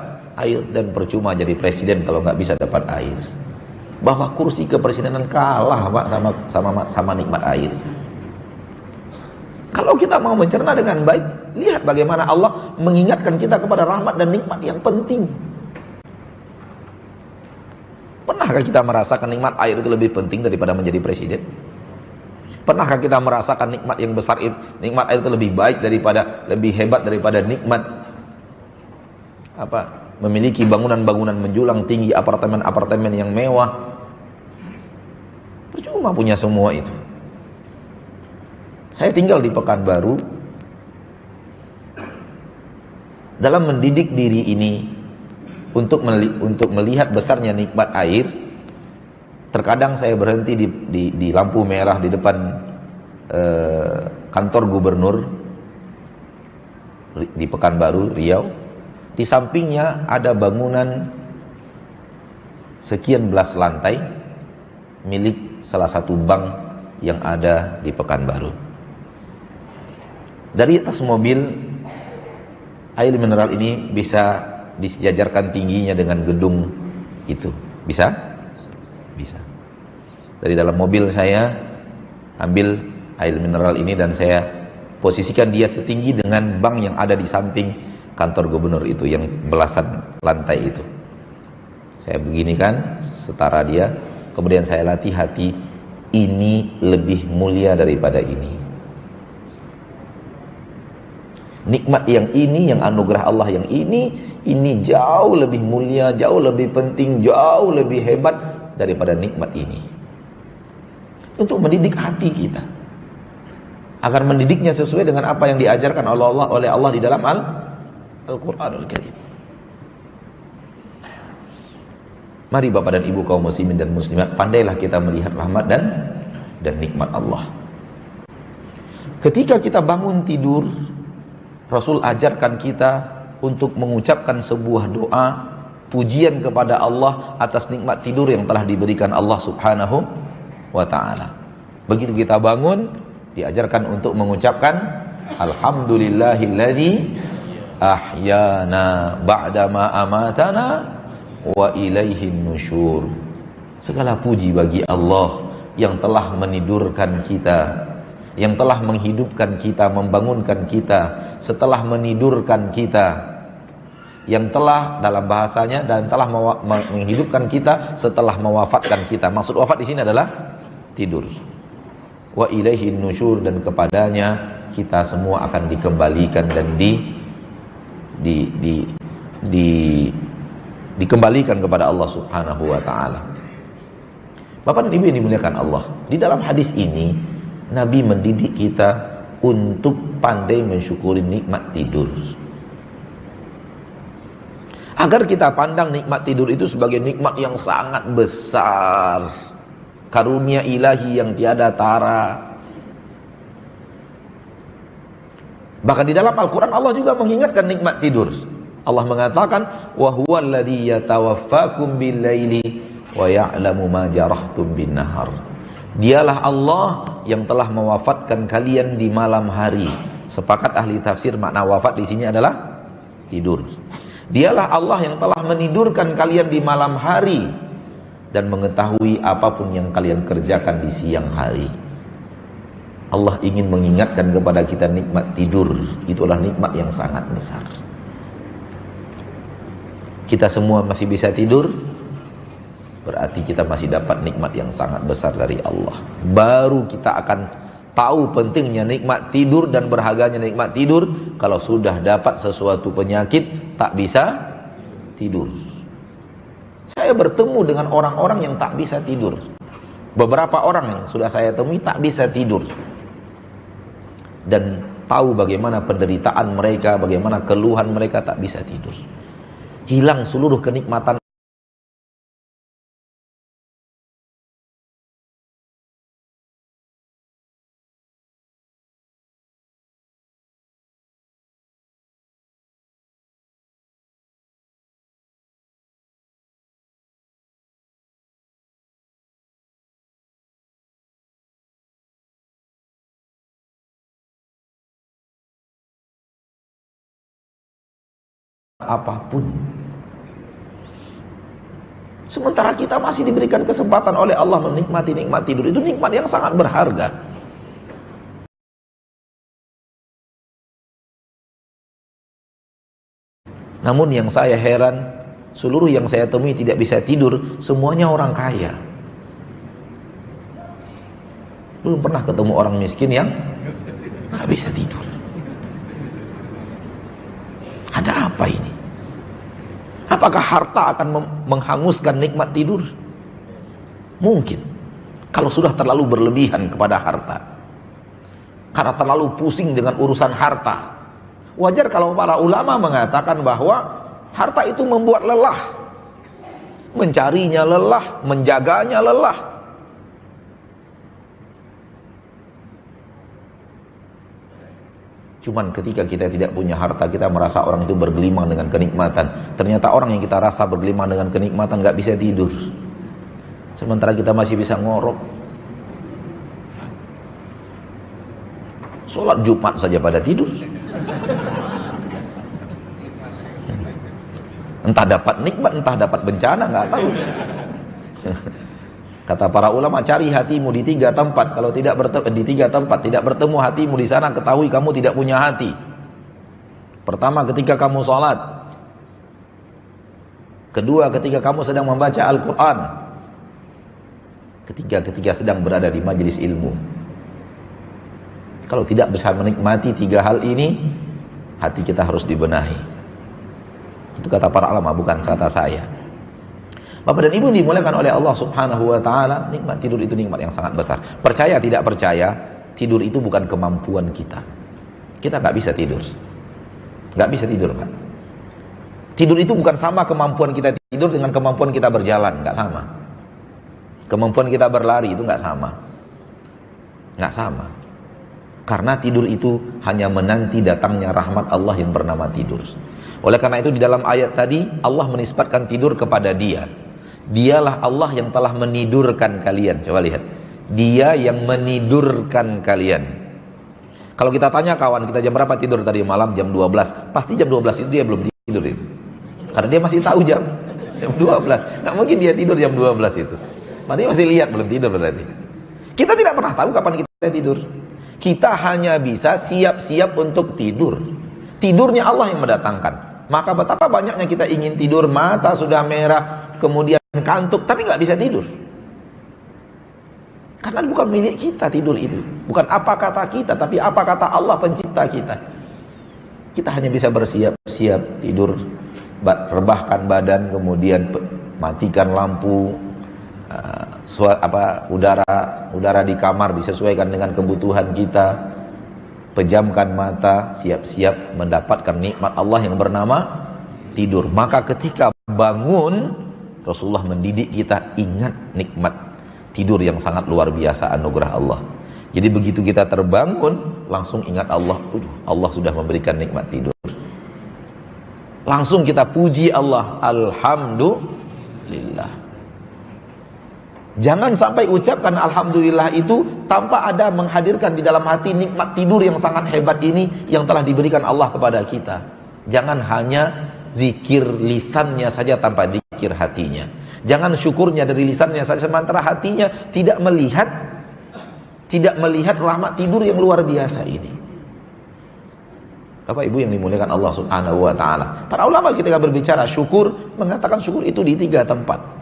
air dan percuma jadi presiden kalau nggak bisa dapat air. Bahwa kursi kepresidenan kalah Pak sama nikmat air. Kalau kita mau mencerna dengan baik, lihat bagaimana Allah mengingatkan kita kepada rahmat dan nikmat yang penting. Pernahkah kita merasakan nikmat air itu lebih penting daripada menjadi presiden? Pernahkah kita merasakan nikmat yang besar itu, nikmat air itu lebih hebat daripada nikmat memiliki bangunan-bangunan menjulang tinggi, apartemen-apartemen yang mewah? Percuma punya semua itu. Saya tinggal di Pekanbaru. Dalam mendidik diri ini untuk melihat besarnya nikmat air, terkadang saya berhenti di lampu merah di depan kantor gubernur di Pekanbaru, Riau. Di sampingnya ada bangunan sekian belas lantai milik salah satu bank yang ada di Pekanbaru. Dari atas mobil, air mineral ini bisa disejajarkan tingginya dengan gedung itu. Bisa? Bisa. Dari dalam mobil saya ambil air mineral ini dan saya posisikan dia setinggi dengan bank yang ada di samping kantor gubernur itu, yang belasan lantai itu. Saya beginikan setara dia, kemudian saya latih hati, ini lebih mulia daripada ini. Nikmat yang ini, yang anugerah Allah yang ini jauh lebih mulia, jauh lebih penting, jauh lebih hebat daripada nikmat ini. Untuk mendidik hati kita, agar mendidiknya sesuai dengan apa yang diajarkan oleh Allah di dalam Al-Quranul Karim. Mari Bapak dan Ibu kaum muslimin dan muslimat, pandailah kita melihat rahmat dan nikmat Allah. Ketika kita bangun tidur, Rasul ajarkan kita untuk mengucapkan sebuah doa pujian kepada Allah atas nikmat tidur yang telah diberikan Allah Subhanahu wa ta'ala. Begitu kita bangun, diajarkan untuk mengucapkan alhamdulillahilladzi ahyana ba'dama amatana wa ilaihin nusyur. Segala puji bagi Allah yang telah menidurkan kita, yang telah menghidupkan kita, membangunkan kita setelah menidurkan kita, yang telah dalam bahasanya dan telah menghidupkan kita setelah mewafatkan kita. Maksud wafat di sini adalah tidur. Wa ilaihin nusyur, dan kepadanya kita semua akan dikembalikan dan dikembalikan kepada Allah Subhanahu wa ta'ala. Bapak dan Ibu yang dimuliakan Allah, di dalam hadis ini Nabi mendidik kita untuk pandai mensyukuri nikmat tidur, agar kita pandang nikmat tidur itu sebagai nikmat yang sangat besar, karunia ilahi yang tiada tara. Bahkan di dalam Al-Quran Allah juga mengingatkan nikmat tidur. Allah mengatakan, wa huwa alladhi yatawaffakum bil-laili wa ya'lamu ma jarahtum bin-nahar. Dialah Allah yang telah mewafatkan kalian di malam hari. Sepakat ahli tafsir, makna wafat di sini adalah tidur. Dialah Allah yang telah menidurkan kalian di malam hari dan mengetahui apapun yang kalian kerjakan di siang hari. Allah ingin mengingatkan kepada kita nikmat tidur. Itulah nikmat yang sangat besar. Kita semua masih bisa tidur, berarti kita masih dapat nikmat yang sangat besar dari Allah. Baru kita akan tahu pentingnya nikmat tidur dan berharganya nikmat tidur kalau sudah dapat sesuatu penyakit tak bisa tidur. Saya bertemu dengan orang-orang yang tak bisa tidur. Beberapa orang yang sudah saya temui tak bisa tidur, dan tahu bagaimana penderitaan mereka, bagaimana keluhan mereka, tak bisa tidur. Hilang seluruh kenikmatan. Apapun Sementara kita masih diberikan kesempatan oleh Allah menikmati nikmat tidur. Itu nikmat yang sangat berharga. Namun yang saya heran, seluruh yang saya temui tidak bisa tidur, semuanya orang kaya. Belum pernah ketemu orang miskin yang nggak bisa tidur. Ada apa ini? Apakah harta akan menghanguskan nikmat tidur? Mungkin, kalau sudah terlalu berlebihan kepada harta, karena terlalu pusing dengan urusan harta. Wajar kalau para ulama mengatakan bahwa harta itu membuat lelah, mencarinya lelah, menjaganya lelah. Cuman ketika kita tidak punya harta, kita merasa orang itu bergelimang dengan kenikmatan. Ternyata orang yang kita rasa bergelimang dengan kenikmatan gak bisa tidur, sementara kita masih bisa ngorok. Sholat Jumat saja pada tidur. Entah dapat nikmat, entah dapat bencana, nggak tahu. Kata para ulama, cari hatimu di 3 tempat. Kalau tidak di 3 tempat tidak bertemu hatimu di sana, ketahui kamu tidak punya hati. Pertama, ketika kamu sholat. Kedua, ketika kamu sedang membaca Al-Quran. Ketiga, ketika sedang berada di majelis ilmu. Kalau tidak bisa menikmati 3 hal ini, hati kita harus dibenahi. Itu kata para ulama, bukan kata saya. Bapak dan Ibu dimuliakan oleh Allah Subhanahu wa taala, nikmat tidur itu nikmat yang sangat besar. Percaya tidak percaya, tidur itu bukan kemampuan kita. Kita nggak bisa tidur. Nggak bisa tidur, Pak. Tidur itu bukan sama kemampuan kita tidur dengan kemampuan kita berjalan, nggak sama. Kemampuan kita berlari itu nggak sama. Nggak sama. Karena tidur itu hanya menanti datangnya rahmat Allah yang bernama tidur. Oleh karena itu di dalam ayat tadi Allah menisbatkan tidur kepada Dia. Dialah Allah yang telah menidurkan kalian. Coba lihat. Dia yang menidurkan kalian. Kalau kita tanya kawan kita jam berapa tidur tadi malam, jam 12. Pasti jam 12 itu dia belum tidur itu. Karena dia masih tahu jam 12. Nggak mungkin dia tidur jam 12 itu. Dia masih lihat belum tidur berarti. Kita tidak pernah tahu kapan kita tidur. Kita hanya bisa siap-siap untuk tidur. Tidurnya Allah yang mendatangkan. Maka betapa banyaknya kita ingin tidur, mata sudah merah, kemudian kantuk, tapi nggak bisa tidur. Karena bukan milik kita tidur itu. Bukan apa kata kita, tapi apa kata Allah pencipta kita. Kita hanya bisa bersiap-siap tidur, rebahkan badan, kemudian matikan lampu, udara di kamar disesuaikan dengan kebutuhan kita. Pejamkan mata, siap-siap mendapatkan nikmat Allah yang bernama tidur. Maka ketika bangun, Rasulullah mendidik kita, ingat nikmat tidur yang sangat luar biasa anugerah Allah. Jadi begitu kita terbangun, langsung ingat Allah. Allah sudah memberikan nikmat tidur. Langsung kita puji Allah, alhamdulillah. Jangan sampai ucapkan alhamdulillah itu tanpa ada menghadirkan di dalam hati nikmat tidur yang sangat hebat ini yang telah diberikan Allah kepada kita. Jangan hanya zikir lisannya saja tanpa zikir hatinya. Jangan syukurnya dari lisannya saja sementara hatinya tidak melihat rahmat tidur yang luar biasa ini. Bapak Ibu yang dimuliakan Allah Subhanahu wa taala. Para ulama ketika berbicara syukur mengatakan syukur itu di 3 tempat.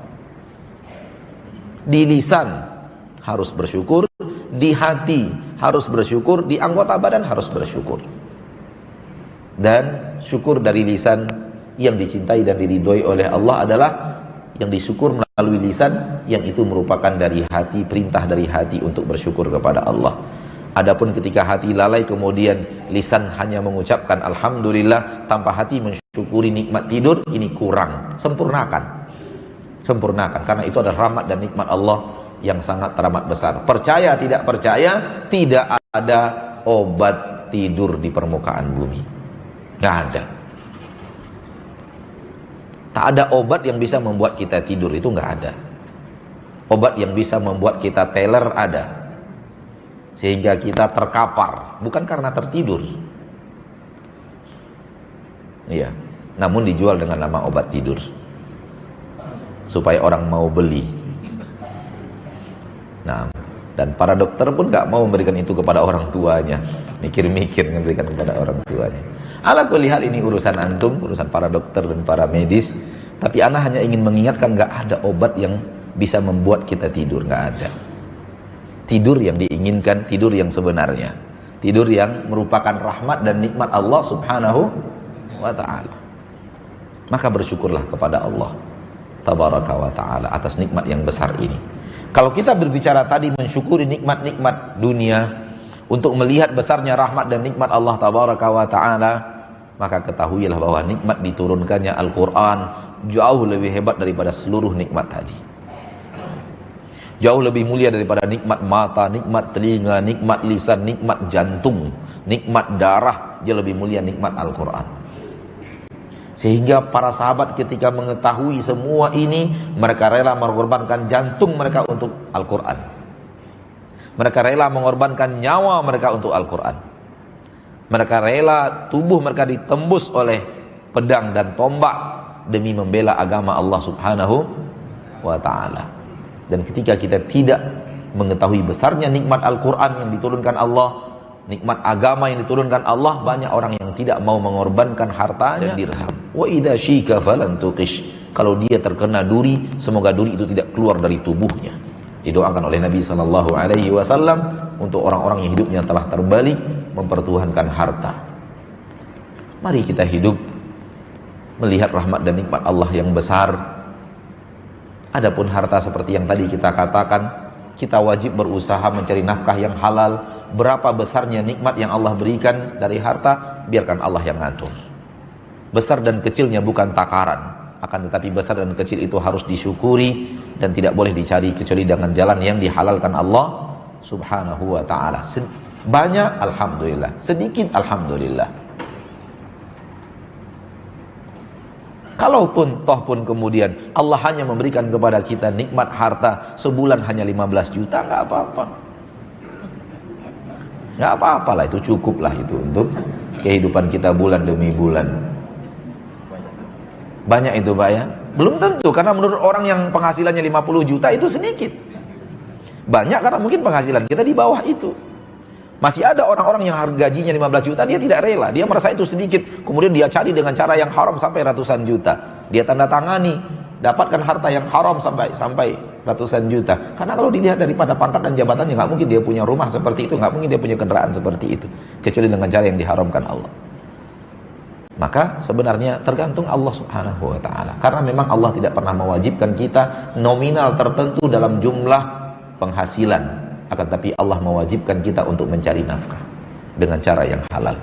Di lisan harus bersyukur, di hati harus bersyukur, di anggota badan harus bersyukur. Dan syukur dari lisan yang dicintai dan diridhoi oleh Allah adalah yang disyukur melalui lisan, yang itu merupakan dari hati, perintah dari hati untuk bersyukur kepada Allah. Adapun ketika hati lalai kemudian lisan hanya mengucapkan alhamdulillah tanpa hati mensyukuri nikmat tidur, ini kurang. Sempurnakan karena itu adalah rahmat dan nikmat Allah yang sangat teramat besar. Percaya tidak percaya, tidak ada obat tidur di permukaan bumi. Nggak ada. Tak ada obat yang bisa membuat kita tidur, itu nggak ada. Obat yang bisa membuat kita teler ada, sehingga kita terkapar, bukan karena tertidur. Iya, namun dijual dengan nama obat tidur. supaya orang mau beli. Nah, dan para dokter pun gak mau memberikan itu kepada orang tuanya, mikir-mikir memberikan kepada orang tuanya. Ala kulli hal, ini urusan antum, urusan para dokter dan para medis. Tapi ana hanya ingin mengingatkan, gak ada obat yang bisa membuat kita tidur, gak ada. Tidur yang diinginkan, tidur yang sebenarnya, tidur yang merupakan rahmat dan nikmat Allah subhanahu wa ta'ala. Maka bersyukurlah kepada Allah tabaraka wa ta'ala atas nikmat yang besar ini. Kalau kita berbicara tadi mensyukuri nikmat-nikmat dunia, untuk melihat besarnya rahmat dan nikmat Allah tabaraka wa ta'ala, maka ketahuilah bahwa nikmat diturunkannya Al-Quran jauh lebih hebat daripada seluruh nikmat tadi. Jauh lebih mulia daripada nikmat mata, nikmat telinga, nikmat lisan, nikmat jantung, nikmat darah. Dia lebih mulia nikmat Al-Quran. Sehingga para sahabat ketika mengetahui semua ini, mereka rela mengorbankan jantung mereka untuk Al-Quran. Mereka rela mengorbankan nyawa mereka untuk Al-Quran. Mereka rela tubuh mereka ditembus oleh pedang dan tombak demi membela agama Allah subhanahu wa ta'ala. Dan ketika kita tidak mengetahui besarnya nikmat Al-Quran yang diturunkan Allah, nikmat agama yang diturunkan Allah, banyak orang yang tidak mau mengorbankan hartanya dan dirham. Wa idza syika falan tuqish. Kalau dia terkena duri, semoga duri itu tidak keluar dari tubuhnya. Didoakan oleh Nabi sallallahu alaihi wasallam untuk orang-orang yang hidupnya telah terbalik mempertuhankan harta. Mari kita hidup melihat rahmat dan nikmat Allah yang besar. Adapun harta seperti yang tadi kita katakan, kita wajib berusaha mencari nafkah yang halal. Berapa besarnya nikmat yang Allah berikan dari harta, biarkan Allah yang ngatur. Besar dan kecilnya bukan takaran, akan tetapi besar dan kecil itu harus disyukuri dan tidak boleh dicari kecuali dengan jalan yang dihalalkan Allah subhanahu wa ta'ala. Banyak alhamdulillah, sedikit alhamdulillah. Kalaupun toh pun kemudian Allah hanya memberikan kepada kita nikmat harta sebulan hanya 15 juta, nggak apa-apa. Nggak apa-apalah, itu cukuplah itu untuk kehidupan kita bulan demi bulan. Banyak itu Pak ya? Belum tentu, karena menurut orang yang penghasilannya 50 juta itu sedikit. Banyak karena mungkin penghasilan kita di bawah itu. Masih ada orang-orang yang gajinya 15 juta, dia tidak rela, dia merasa itu sedikit, kemudian dia cari dengan cara yang haram sampai ratusan juta. Dia tanda tangani, dapatkan harta yang haram sampai ratusan juta. Karena kalau dilihat daripada pangkat dan jabatannya, nggak mungkin dia punya rumah seperti itu, nggak mungkin dia punya kendaraan seperti itu, kecuali dengan cara yang diharamkan Allah. Maka sebenarnya tergantung Allah subhanahu wa ta'ala. Karena memang Allah tidak pernah mewajibkan kita nominal tertentu dalam jumlah penghasilan. Akan tapi Allah mewajibkan kita untuk mencari nafkah dengan cara yang halal.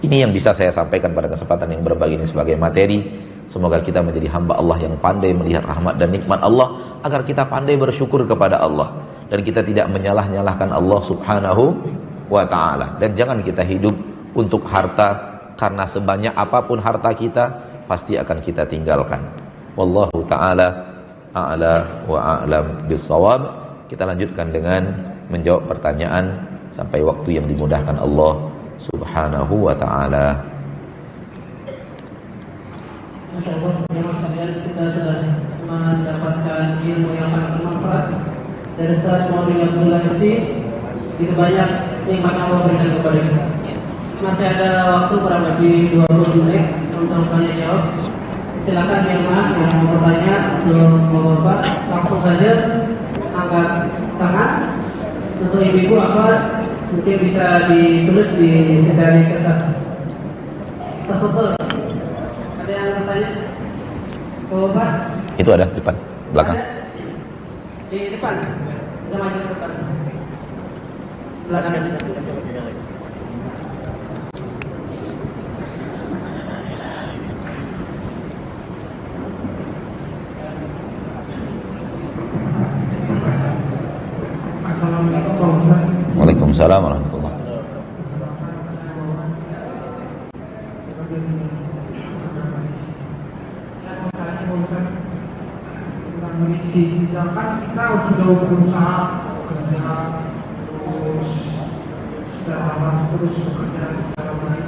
Ini yang bisa saya sampaikan pada kesempatan yang berbagi ini sebagai materi. Semoga kita menjadi hamba Allah yang pandai melihat rahmat dan nikmat Allah, agar kita pandai bersyukur kepada Allah dan kita tidak menyalah-nyalahkan Allah subhanahu wa ta'ala. Dan jangan kita hidup untuk harta, karena sebanyak apapun harta kita pasti akan kita tinggalkan. Wallahu ta'ala a'la wa a'lam bis-shawab. Kita lanjutkan dengan menjawab pertanyaan sampai waktu yang dimudahkan Allah subhanahu wa ta'ala. Masya Allah, kita sudah mendapatkan ilmu yang sangat bermanfaat dari Ustaz Maulid Abdullah Nasi. Itu banyak nikmat Allah berikan kepada kita. Masih ada waktu kurang lebih 20 menit untuk tanya jawab. Silakan yang mau bertanya untuk Bapak langsung saja angkat tangan. Untuk ibu apa mungkin bisa ditulis di secari kertas. Tertutup. Ada yang bertanya? Bapak? Itu ada di depan, belakang. Ada? Di depan. Bisa maju ke depan. Silakan aja. Waalaikumsalam warahmatullahi misalkan kita sudah berusaha bekerja terus bekerja secara baik,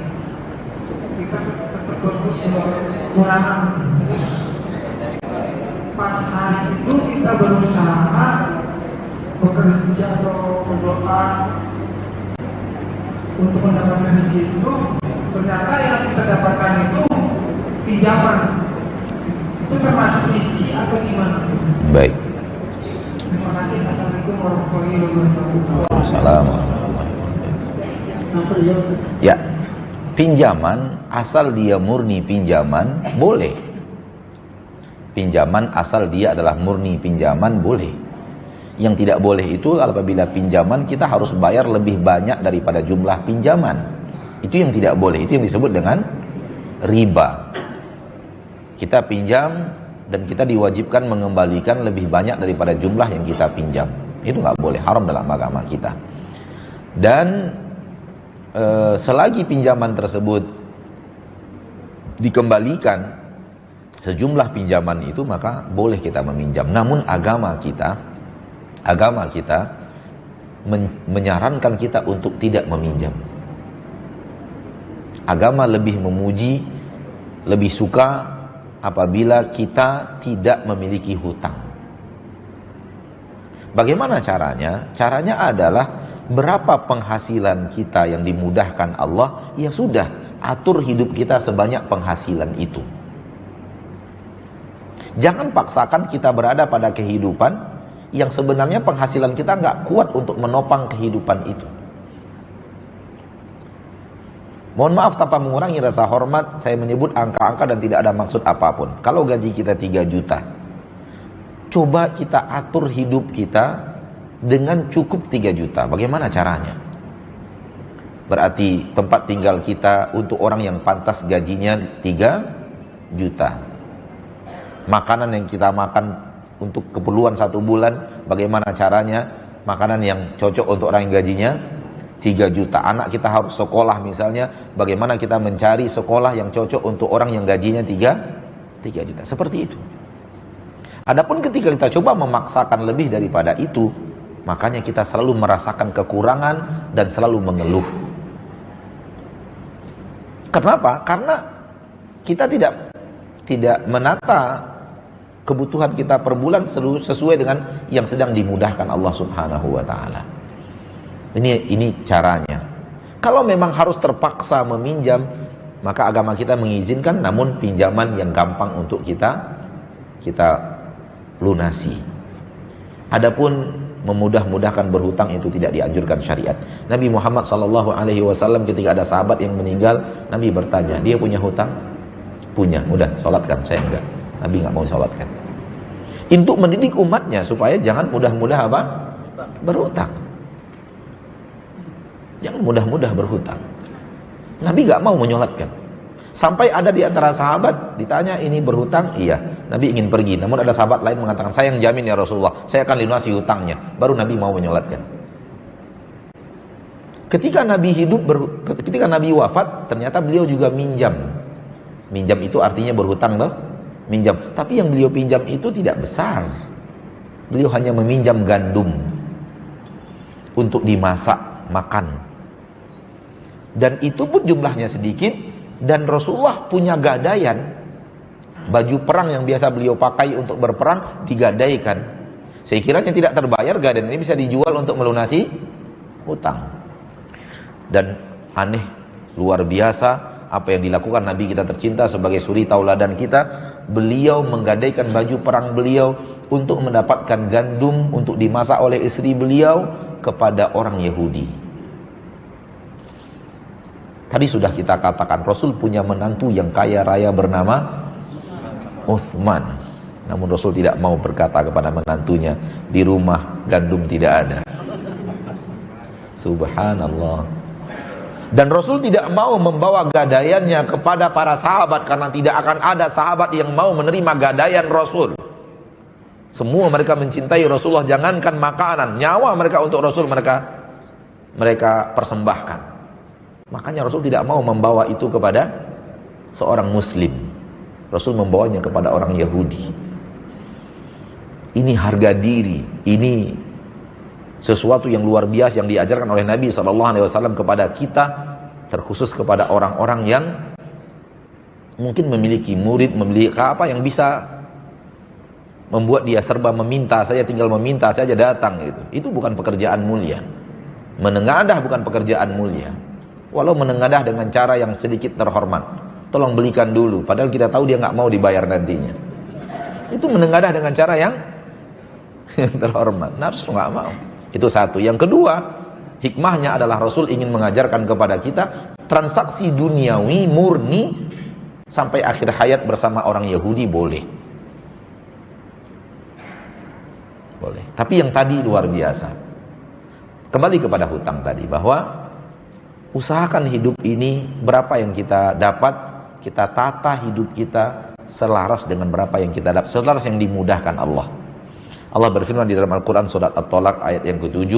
kita tetap kekurangan, terus pas hari itu kita berusaha bekerja atau berdoa untuk mendapatkan rezeki itu, ternyata yang kita dapatkan itu pinjaman. Itu termasuk isi atau gimana? Baik. Terima kasih. Assalamualaikum warahmatullahi wabarakatuh. Assalamualaikum. Langsung dijawab, Ustaz. Ya, pinjaman asal dia murni pinjaman boleh. Pinjaman asal dia adalah murni pinjaman boleh. Yang tidak boleh itu apabila pinjaman kita harus bayar lebih banyak daripada jumlah pinjaman. Itu yang tidak boleh. Itu yang disebut dengan riba. Kita pinjam dan kita diwajibkan mengembalikan lebih banyak daripada jumlah yang kita pinjam. Itu nggak boleh, haram dalam agama kita. Dan selagi pinjaman tersebut dikembalikan sejumlah pinjaman itu, maka boleh kita meminjam. Namun agama kita menyarankan kita untuk tidak meminjam. Agama lebih memuji, lebih suka apabila kita tidak memiliki hutang. Bagaimana caranya? Caranya adalah berapa penghasilan kita yang dimudahkan Allah, ya sudah, atur hidup kita sebanyak penghasilan itu. Jangan paksakan kita berada pada kehidupan yang sebenarnya penghasilan kita nggak kuat untuk menopang kehidupan itu. Mohon maaf tanpa mengurangi rasa hormat, saya menyebut angka-angka dan tidak ada maksud apapun. Kalau gaji kita 3 juta, coba kita atur hidup kita dengan cukup 3 juta. Bagaimana caranya? Berarti tempat tinggal kita untuk orang yang pantas gajinya 3 juta. Makanan yang kita makan untuk keperluan 1 bulan, bagaimana caranya? Makanan yang cocok untuk orang yang gajinya 3 juta. Anak kita harus sekolah misalnya, bagaimana kita mencari sekolah yang cocok untuk orang yang gajinya 3 juta. Seperti itu. Adapun ketika kita coba memaksakan lebih daripada itu, makanya kita selalu merasakan kekurangan dan selalu mengeluh. Kenapa? Karena kita tidak menata kebutuhan kita per bulan sesuai dengan yang sedang dimudahkan Allah Subhanahu wa taala. Ini caranya. Kalau memang harus terpaksa meminjam, maka agama kita mengizinkan, namun pinjaman yang gampang untuk kita lunasi. Adapun memudah-mudahkan berhutang itu tidak dianjurkan syariat. Nabi Muhammad SAW ketika ada sahabat yang meninggal, Nabi bertanya, dia punya hutang? Punya, udah sholatkan. Saya enggak. Nabi enggak mau sholatkan. Untuk mendidik umatnya supaya jangan mudah-mudah berhutang. Jangan mudah-mudah berhutang. Nabi enggak mau menyolatkan. Sampai ada di antara sahabat ditanya, ini berhutang? Iya. Nabi ingin pergi, namun ada sahabat lain mengatakan, saya yang jamin ya Rasulullah, saya akan lunasi hutangnya. Baru Nabi mau menyolatkan. Ketika ketika Nabi wafat, ternyata beliau juga minjam. Minjam itu artinya berhutang loh. Minjam. Tapi yang beliau pinjam itu tidak besar. Beliau hanya meminjam gandum untuk dimasak, makan. Dan itu pun jumlahnya sedikit. Dan Rasulullah punya gadaian, baju perang yang biasa beliau pakai untuk berperang digadaikan. Sekiranya tidak terbayar, gadaian ini bisa dijual untuk melunasi hutang. Dan aneh, luar biasa apa yang dilakukan Nabi kita tercinta sebagai suri tauladan kita. Beliau menggadaikan baju perang beliau untuk mendapatkan gandum untuk dimasak oleh istri beliau kepada orang Yahudi. Tadi sudah kita katakan Rasul punya menantu yang kaya raya bernama Uthman. Namun Rasul tidak mau berkata kepada menantunya, di rumah gandum tidak ada. Subhanallah. Dan Rasul tidak mau membawa gadaiannya kepada para sahabat, karena tidak akan ada sahabat yang mau menerima gadaian Rasul. Semua mereka mencintai Rasulullah, jangankan makanan, nyawa mereka untuk Rasul mereka persembahkan. Makanya Rasul tidak mau membawa itu kepada seorang Muslim. Rasul membawanya kepada orang Yahudi. Ini harga diri. Ini sesuatu yang luar biasa yang diajarkan oleh Nabi SAW kepada kita, terkhusus kepada orang-orang yang mungkin memiliki murid, memiliki apa yang bisa membuat dia serba meminta saja, tinggal meminta saja datang gitu. Itu bukan pekerjaan mulia. Menengadah bukan pekerjaan mulia. Walau menengadah dengan cara yang sedikit terhormat. Tolong belikan dulu, padahal kita tahu dia nggak mau dibayar nantinya. Itu menengadah dengan cara yang terhormat. Nafsu nggak mau. Itu satu. Yang kedua, hikmahnya adalah Rasul ingin mengajarkan kepada kita transaksi duniawi murni sampai akhir hayat bersama orang Yahudi boleh. Boleh. Tapi yang tadi luar biasa. Kembali kepada hutang tadi, bahwa usahakan hidup ini berapa yang kita dapat, kita tata hidup kita selaras dengan berapa yang kita dapat, selaras yang dimudahkan Allah. Allah berfirman di dalam Al-Quran surat At-Talaq ayat yang ke-7,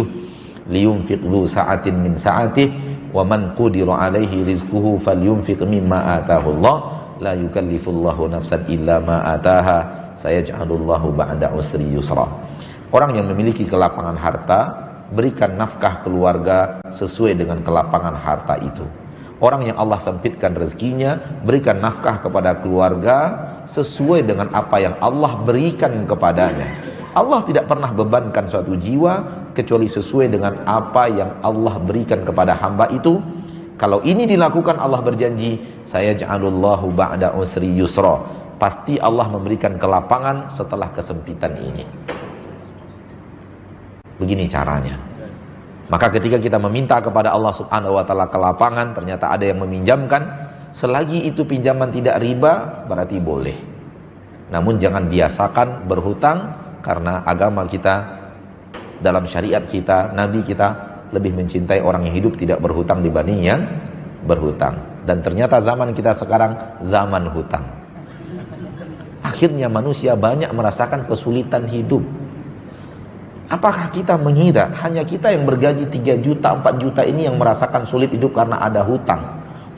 liyunfiq dzu sa'atin min sa'atih wa man qudira alaihi rizquhu falyunfiq mimma atahu Allah la yukallifullahu nafsan illa ma ataha sayaj'alullahu ba'da usri yusra. Orang yang memiliki kelapangan harta, berikan nafkah keluarga sesuai dengan kelapangan harta itu. Orang yang Allah sempitkan rezekinya, berikan nafkah kepada keluarga sesuai dengan apa yang Allah berikan kepadanya. Allah tidak pernah bebankan suatu jiwa kecuali sesuai dengan apa yang Allah berikan kepada hamba itu. Kalau ini dilakukan, Allah berjanji, saya ja'alullahu ba'da usri yusra. Pasti Allah memberikan kelapangan setelah kesempitan ini. Begini caranya. Maka ketika kita meminta kepada Allah subhanahu wa ta'ala kelapangan, ternyata ada yang meminjamkan, selagi itu pinjaman tidak riba, berarti boleh. Namun jangan biasakan berhutang, karena agama kita, dalam syariat kita, Nabi kita lebih mencintai orang yang hidup tidak berhutang dibanding yang berhutang. Dan ternyata zaman kita sekarang zaman hutang. Akhirnya manusia banyak merasakan kesulitan hidup. Apakah kita mengira hanya kita yang bergaji 3 juta, 4 juta ini yang merasakan sulit hidup karena ada hutang?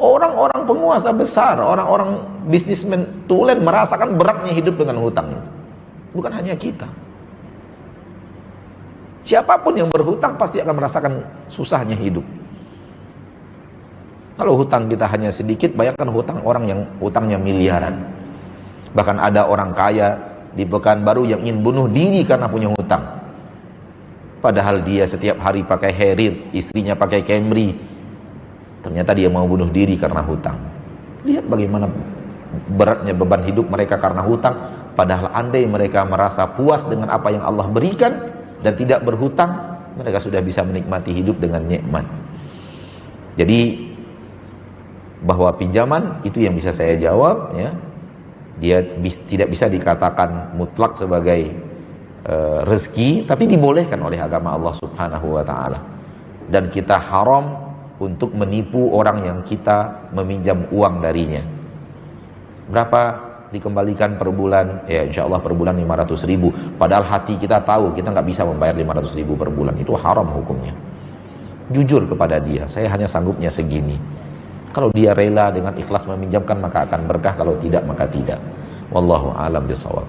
Orang-orang penguasa besar, orang-orang bisnismen tulen merasakan beratnya hidup dengan hutang. Bukan hanya kita. Siapapun yang berhutang pasti akan merasakan susahnya hidup. Kalau hutang kita hanya sedikit, bayangkan hutang orang yang hutangnya miliaran. Bahkan ada orang kaya di Pekanbaru yang ingin bunuh diri karena punya hutang. Padahal dia setiap hari pakai Harrier, istrinya pakai Camry. Ternyata dia mau bunuh diri karena hutang. Lihat bagaimana beratnya beban hidup mereka karena hutang. Padahal andai mereka merasa puas dengan apa yang Allah berikan dan tidak berhutang, mereka sudah bisa menikmati hidup dengan nikmat. Jadi bahwa pinjaman itu yang bisa saya jawab, ya, dia tidak bisa dikatakan mutlak sebagai rezeki, tapi dibolehkan oleh agama Allah Subhanahu wa taala. Dan kita haram untuk menipu orang yang kita meminjam uang darinya. Berapa dikembalikan per bulan? Ya insya Allah per bulan 500.000. Padahal hati kita tahu kita nggak bisa membayar 500.000 per bulan. Itu haram hukumnya. Jujur kepada dia, saya hanya sanggupnya segini. Kalau dia rela dengan ikhlas meminjamkan, maka akan berkah. Kalau tidak, maka tidak. Wallahu a'lam bishawab.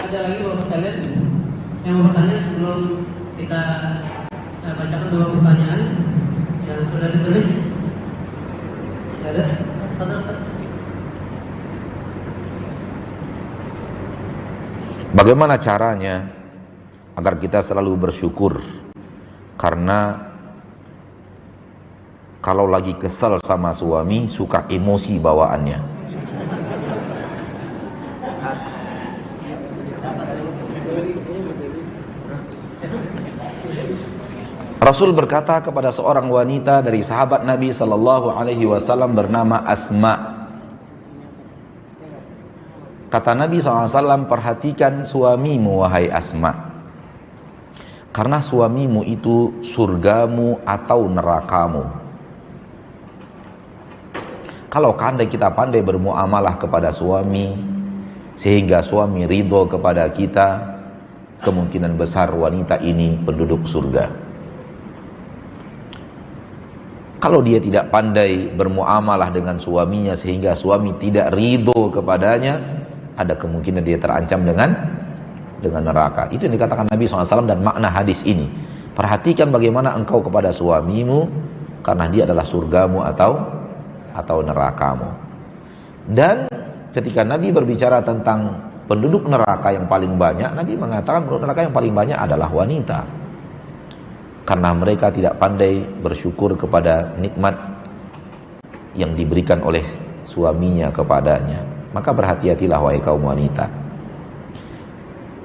Ada lagi Bapak sekalian yang mau bertanya sebelum kita bacakan 2 pertanyaan yang sudah ditulis. Ada? Bagaimana caranya agar kita selalu bersyukur? Karena kalau lagi kesal sama suami, suka emosi bawaannya. Rasul berkata kepada seorang wanita dari sahabat Nabi sallallahu alaihi wasallam bernama Asma. Kata Nabi SAW, perhatikan suamimu wahai Asma, karena suamimu itu surgamu atau nerakamu. Kalau kita pandai bermuamalah kepada suami, sehingga suami ridho kepada kita, kemungkinan besar wanita ini penduduk surga. Kalau dia tidak pandai bermuamalah dengan suaminya, sehingga suami tidak ridho kepadanya, ada kemungkinan dia terancam dengan neraka. Itu yang dikatakan Nabi SAW dan makna hadis ini. Perhatikan bagaimana engkau kepada suamimu, karena dia adalah surgamu atau nerakamu. Dan ketika Nabi berbicara tentang penduduk neraka yang paling banyak, Nabi mengatakan penduduk neraka yang paling banyak adalah wanita. Karena mereka tidak pandai bersyukur kepada nikmat yang diberikan oleh suaminya kepadanya. Maka berhati-hatilah wahai kaum wanita.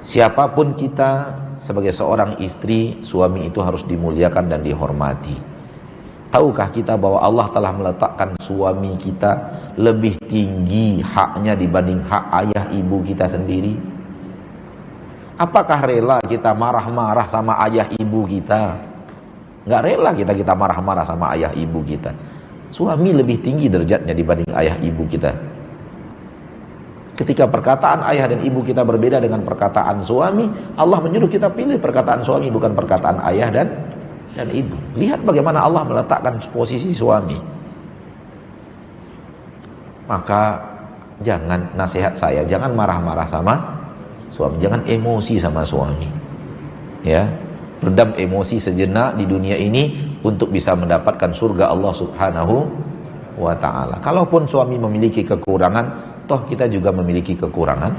Siapapun kita sebagai seorang istri, suami itu harus dimuliakan dan dihormati. Tahukah kita bahwa Allah telah meletakkan suami kita lebih tinggi haknya dibanding hak ayah ibu kita sendiri? Apakah rela kita marah-marah sama ayah ibu kita? Nggak rela kita marah-marah sama ayah ibu kita. Suami lebih tinggi derajatnya dibanding ayah ibu kita. Ketika perkataan ayah dan ibu kita berbeda dengan perkataan suami, Allah menyuruh kita pilih perkataan suami, bukan perkataan ayah dan ibu. Lihat bagaimana Allah meletakkan posisi suami. Maka jangan, nasihat saya, jangan marah-marah sama suami, jangan emosi sama suami. Ya, redam emosi sejenak di dunia ini untuk bisa mendapatkan surga Allah Subhanahu wa ta'ala. Kalaupun suami memiliki kekurangan, toh kita juga memiliki kekurangan.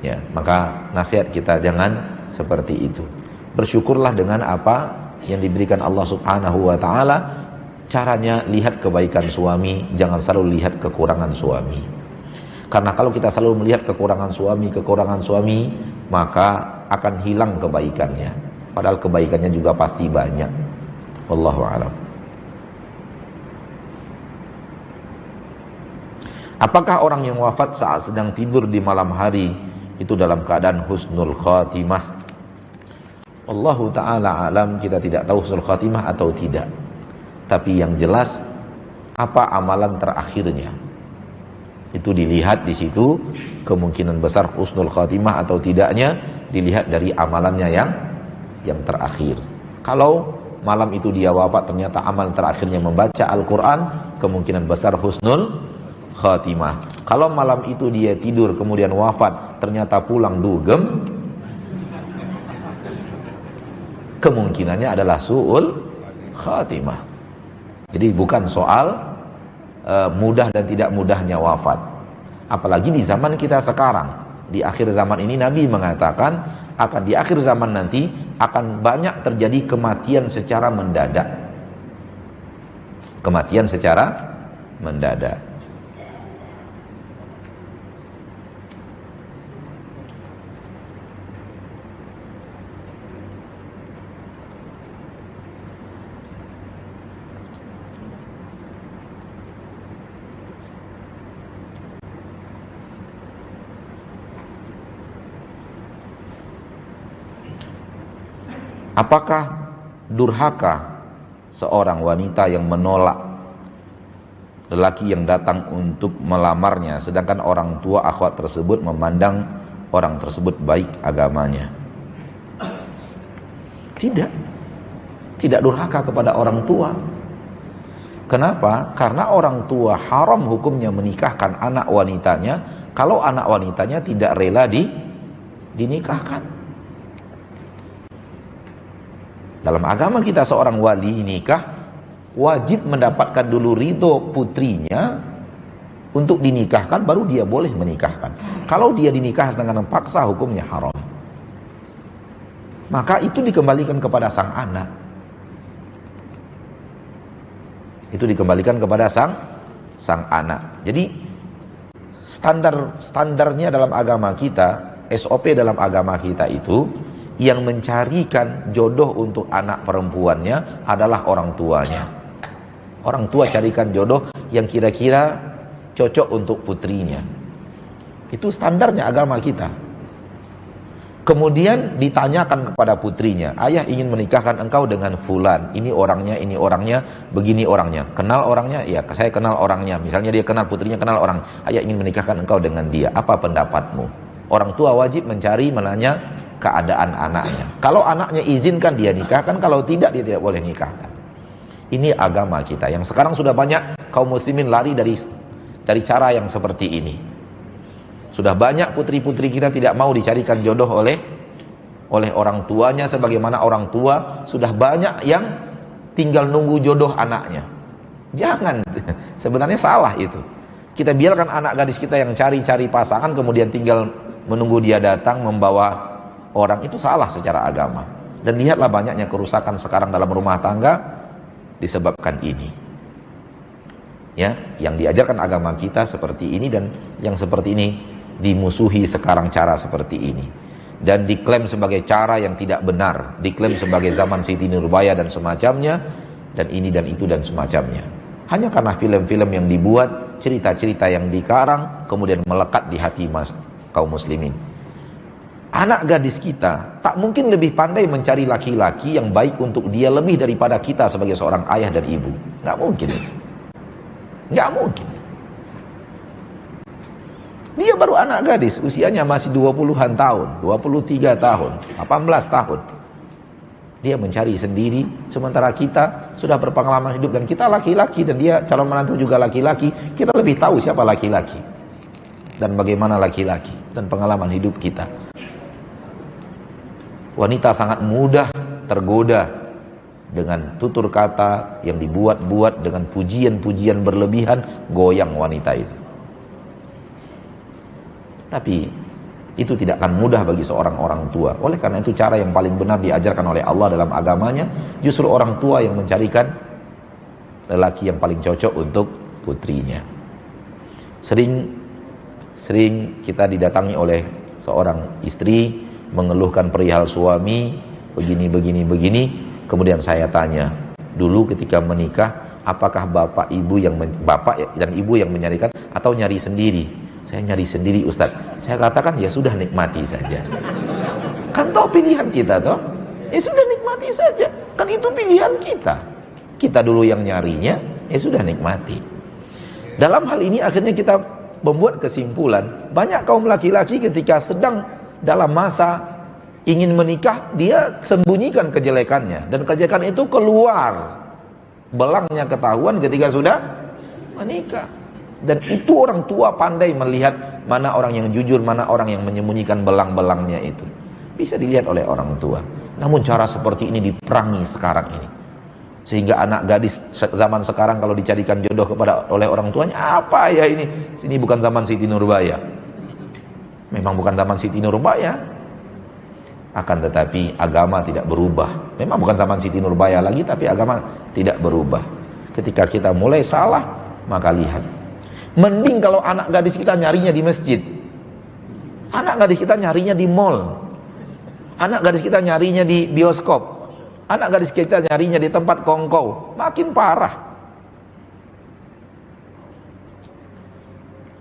Ya, maka nasihat kita jangan seperti itu. Bersyukurlah dengan apa yang diberikan Allah Subhanahu wa ta'ala. Caranya lihat kebaikan suami, jangan selalu lihat kekurangan suami. Karena kalau kita selalu melihat kekurangan suami, maka akan hilang kebaikannya. Padahal kebaikannya juga pasti banyak. Wallahu a'lam. Apakah orang yang wafat saat sedang tidur di malam hari itu dalam keadaan husnul khatimah? Wallahu ta'ala alam, kita tidak tahu husnul khatimah atau tidak. Tapi yang jelas, apa amalan terakhirnya? Itu dilihat di situ, kemungkinan besar husnul khatimah atau tidaknya dilihat dari amalannya yang terakhir. Kalau malam itu dia wafat ternyata amal terakhirnya membaca Al-Quran, kemungkinan besar husnul khatimah. Kalau malam itu dia tidur kemudian wafat ternyata pulang dugem, kemungkinannya adalah su'ul khatimah. Jadi bukan soal mudah dan tidak mudahnya wafat. Apalagi di zaman kita sekarang, di akhir zaman ini Nabi mengatakan akan di akhir zaman nanti akan banyak terjadi kematian secara mendadak. Kematian secara mendadak. Apakah durhaka seorang wanita yang menolak lelaki yang datang untuk melamarnya, sedangkan orang tua akhwat tersebut memandang orang tersebut baik agamanya? Tidak durhaka kepada orang tua. Kenapa? Karena orang tua haram hukumnya menikahkan anak wanitanya kalau anak wanitanya tidak rela dinikahkan. Dalam agama kita seorang wali nikah wajib mendapatkan dulu ridho putrinya untuk dinikahkan, baru dia boleh menikahkan. Kalau dia dinikahkan dengan paksa, hukumnya haram. Maka itu dikembalikan kepada sang anak. Itu dikembalikan kepada sang anak. Jadi standarnya dalam agama kita, SOP dalam agama kita itu, yang mencarikan jodoh untuk anak perempuannya adalah orang tuanya. Orang tua carikan jodoh yang kira-kira cocok untuk putrinya. Itu standarnya agama kita. Kemudian ditanyakan kepada putrinya, ayah ingin menikahkan engkau dengan fulan, ini orangnya, begini orangnya. Kenal orangnya? Ya, saya kenal orangnya. Misalnya dia kenal putrinya, kenal orang. Ayah ingin menikahkan engkau dengan dia. Apa pendapatmu? Orang tua wajib menanya keadaan anaknya. Kalau anaknya izinkan dia nikahkan, kalau tidak dia tidak boleh nikahkan. Ini agama kita yang sekarang sudah banyak kaum muslimin lari dari cara yang seperti ini. Sudah banyak putri-putri kita tidak mau dicarikan jodoh oleh orang tuanya, sebagaimana orang tua sudah banyak yang tinggal nunggu jodoh anaknya. Jangan, sebenarnya salah itu. Kita biarkan anak gadis kita yang cari-cari pasangan kemudian tinggal menunggu dia datang membawa orang, itu salah secara agama. Dan lihatlah banyaknya kerusakan sekarang dalam rumah tangga disebabkan ini. Ya, yang diajarkan agama kita seperti ini, dan yang seperti ini dimusuhi sekarang cara seperti ini. Dan diklaim sebagai cara yang tidak benar, diklaim sebagai zaman Siti Nurbaya dan semacamnya, dan ini dan itu dan semacamnya. Hanya karena film-film yang dibuat, cerita-cerita yang dikarang, kemudian melekat di hati kaum muslimin. Anak gadis kita tak mungkin lebih pandai mencari laki-laki yang baik untuk dia lebih daripada kita sebagai seorang ayah dan ibu. Nggak mungkin itu. Nggak mungkin. Dia baru anak gadis, usianya masih 20-an tahun, 23 tahun, 18 tahun. Dia mencari sendiri, sementara kita sudah berpengalaman hidup, dan kita laki-laki, dan dia calon menantu juga laki-laki. Kita lebih tahu siapa laki-laki dan bagaimana laki-laki dan pengalaman hidup kita. Wanita sangat mudah tergoda dengan tutur kata yang dibuat-buat, dengan pujian-pujian berlebihan, goyang wanita itu. Tapi itu tidak akan mudah bagi seorang orang tua. Oleh karena itu cara yang paling benar diajarkan oleh Allah dalam agamanya, justru orang tua yang mencarikan lelaki yang paling cocok untuk putrinya. Sering kita didatangi oleh seorang istri mengeluhkan perihal suami begini. Kemudian saya tanya, dulu ketika menikah, apakah bapak dan ibu yang menyarikan atau nyari sendiri? Saya nyari sendiri, Ustaz. Saya katakan, ya sudah, nikmati saja. Kan tahu pilihan kita toh? Ya sudah, nikmati saja. Kan itu pilihan kita. Kita dulu yang nyarinya, ya sudah, nikmati. Dalam hal ini akhirnya kita membuat kesimpulan, banyak kaum laki-laki ketika sedang dalam masa ingin menikah, dia sembunyikan kejelekannya, dan kejelekan itu keluar, belangnya ketahuan ketika sudah menikah. Dan itu orang tua pandai melihat mana orang yang jujur, mana orang yang menyembunyikan belang-belangnya itu. Bisa dilihat oleh orang tua. Namun cara seperti ini diperangi sekarang ini. Sehingga anak gadis zaman sekarang kalau dicarikan jodoh oleh orang tuanya, apa ya ini? Sini bukan zaman Siti Nurbaya. Memang bukan zaman Siti Nurbaya. Akan tetapi agama tidak berubah. Memang bukan zaman Siti Nurbaya lagi, tapi agama tidak berubah. Ketika kita mulai salah, maka lihat. Mending kalau anak gadis kita nyarinya di masjid, anak gadis kita nyarinya di mall, anak gadis kita nyarinya di bioskop, anak gadis kita nyarinya di tempat kongkow, makin parah.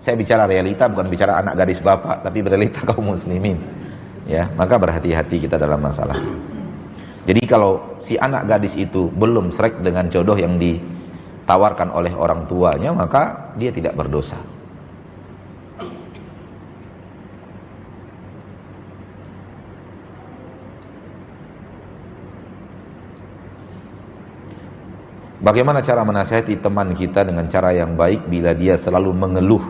Saya bicara realita, bukan bicara anak gadis bapak, tapi realita kaum muslimin. Ya, maka berhati-hati kita dalam masalah. Jadi kalau si anak gadis itu belum srek dengan jodoh yang ditawarkan oleh orang tuanya, maka dia tidak berdosa. Bagaimana cara menasihati teman kita dengan cara yang baik bila dia selalu mengeluh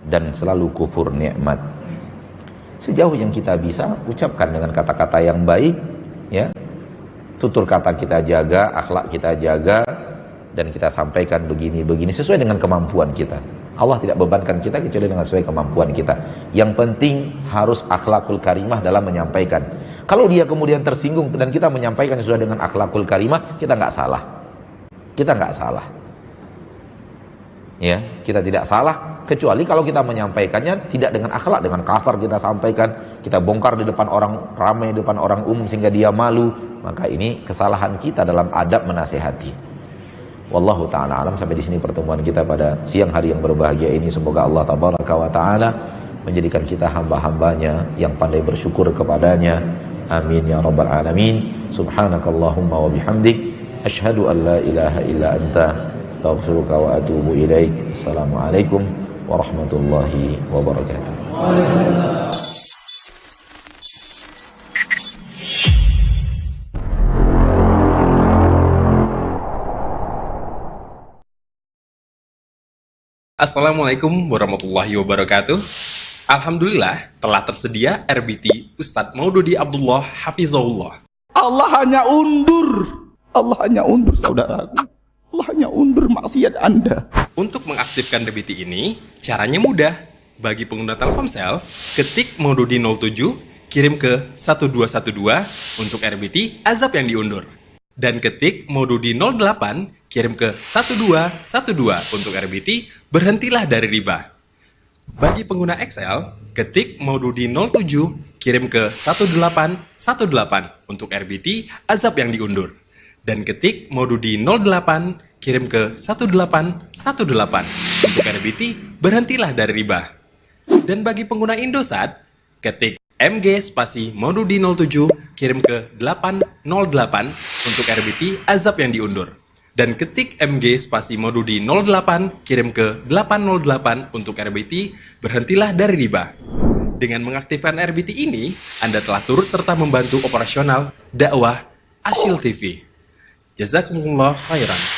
dan selalu kufur nikmat? Sejauh yang kita bisa, ucapkan dengan kata-kata yang baik, ya. Tutur kata kita jaga, akhlak kita jaga, dan kita sampaikan begini-begini sesuai dengan kemampuan kita. Allah tidak bebankan kita kecuali dengan sesuai kemampuan kita. Yang penting harus akhlakul karimah dalam menyampaikan. Kalau dia kemudian tersinggung dan kita menyampaikan sesuai dengan akhlakul karimah, kita nggak salah. Kita nggak salah. Ya, kita tidak salah kecuali kalau kita menyampaikannya tidak dengan akhlak, dengan kasar kita sampaikan, kita bongkar di depan orang ramai, di depan orang umum sehingga dia malu, maka ini kesalahan kita dalam adab menasehati. Wallahu ta'ala alam. Sampai di sini pertemuan kita pada siang hari yang berbahagia ini. Semoga Allah tabaraka wa ta'ala menjadikan kita hamba-hambanya yang pandai bersyukur kepadanya. Amin ya rabbal alamin. Subhanakallahumma wa bihamdik, asyhadu an la ilaha illa anta, astaghfiruka wa atubu ilaik. Assalamualaikum warahmatullahi wabarakatuh. Assalamualaikum warahmatullahi wabarakatuh. Alhamdulillah telah tersedia RBT Ustadz Maududi Abdullah Hafizahullah. Allah hanya undur saudaraku. Allah hanya undur maksiat Anda. Untuk mengaktifkan RBT ini, caranya mudah. Bagi pengguna Telkomsel, ketik mode di 07, kirim ke 1212 untuk RBT azab yang diundur. Dan ketik mode di 08, kirim ke 1212 untuk RBT berhentilah dari riba. Bagi pengguna Excel, ketik mode di 07, kirim ke 1818 untuk RBT azab yang diundur. Dan ketik mode di 08, kirim ke 1818 untuk RBT berhentilah dari riba. Dan bagi pengguna Indosat, ketik MG spasi mode di 07, kirim ke 808 untuk RBT azab yang diundur. Dan ketik MG spasi mode di 08, kirim ke 808 untuk RBT berhentilah dari riba. Dengan mengaktifkan RBT ini, Anda telah turut serta membantu operasional dakwah Asyil TV. Jazakumullah khairan.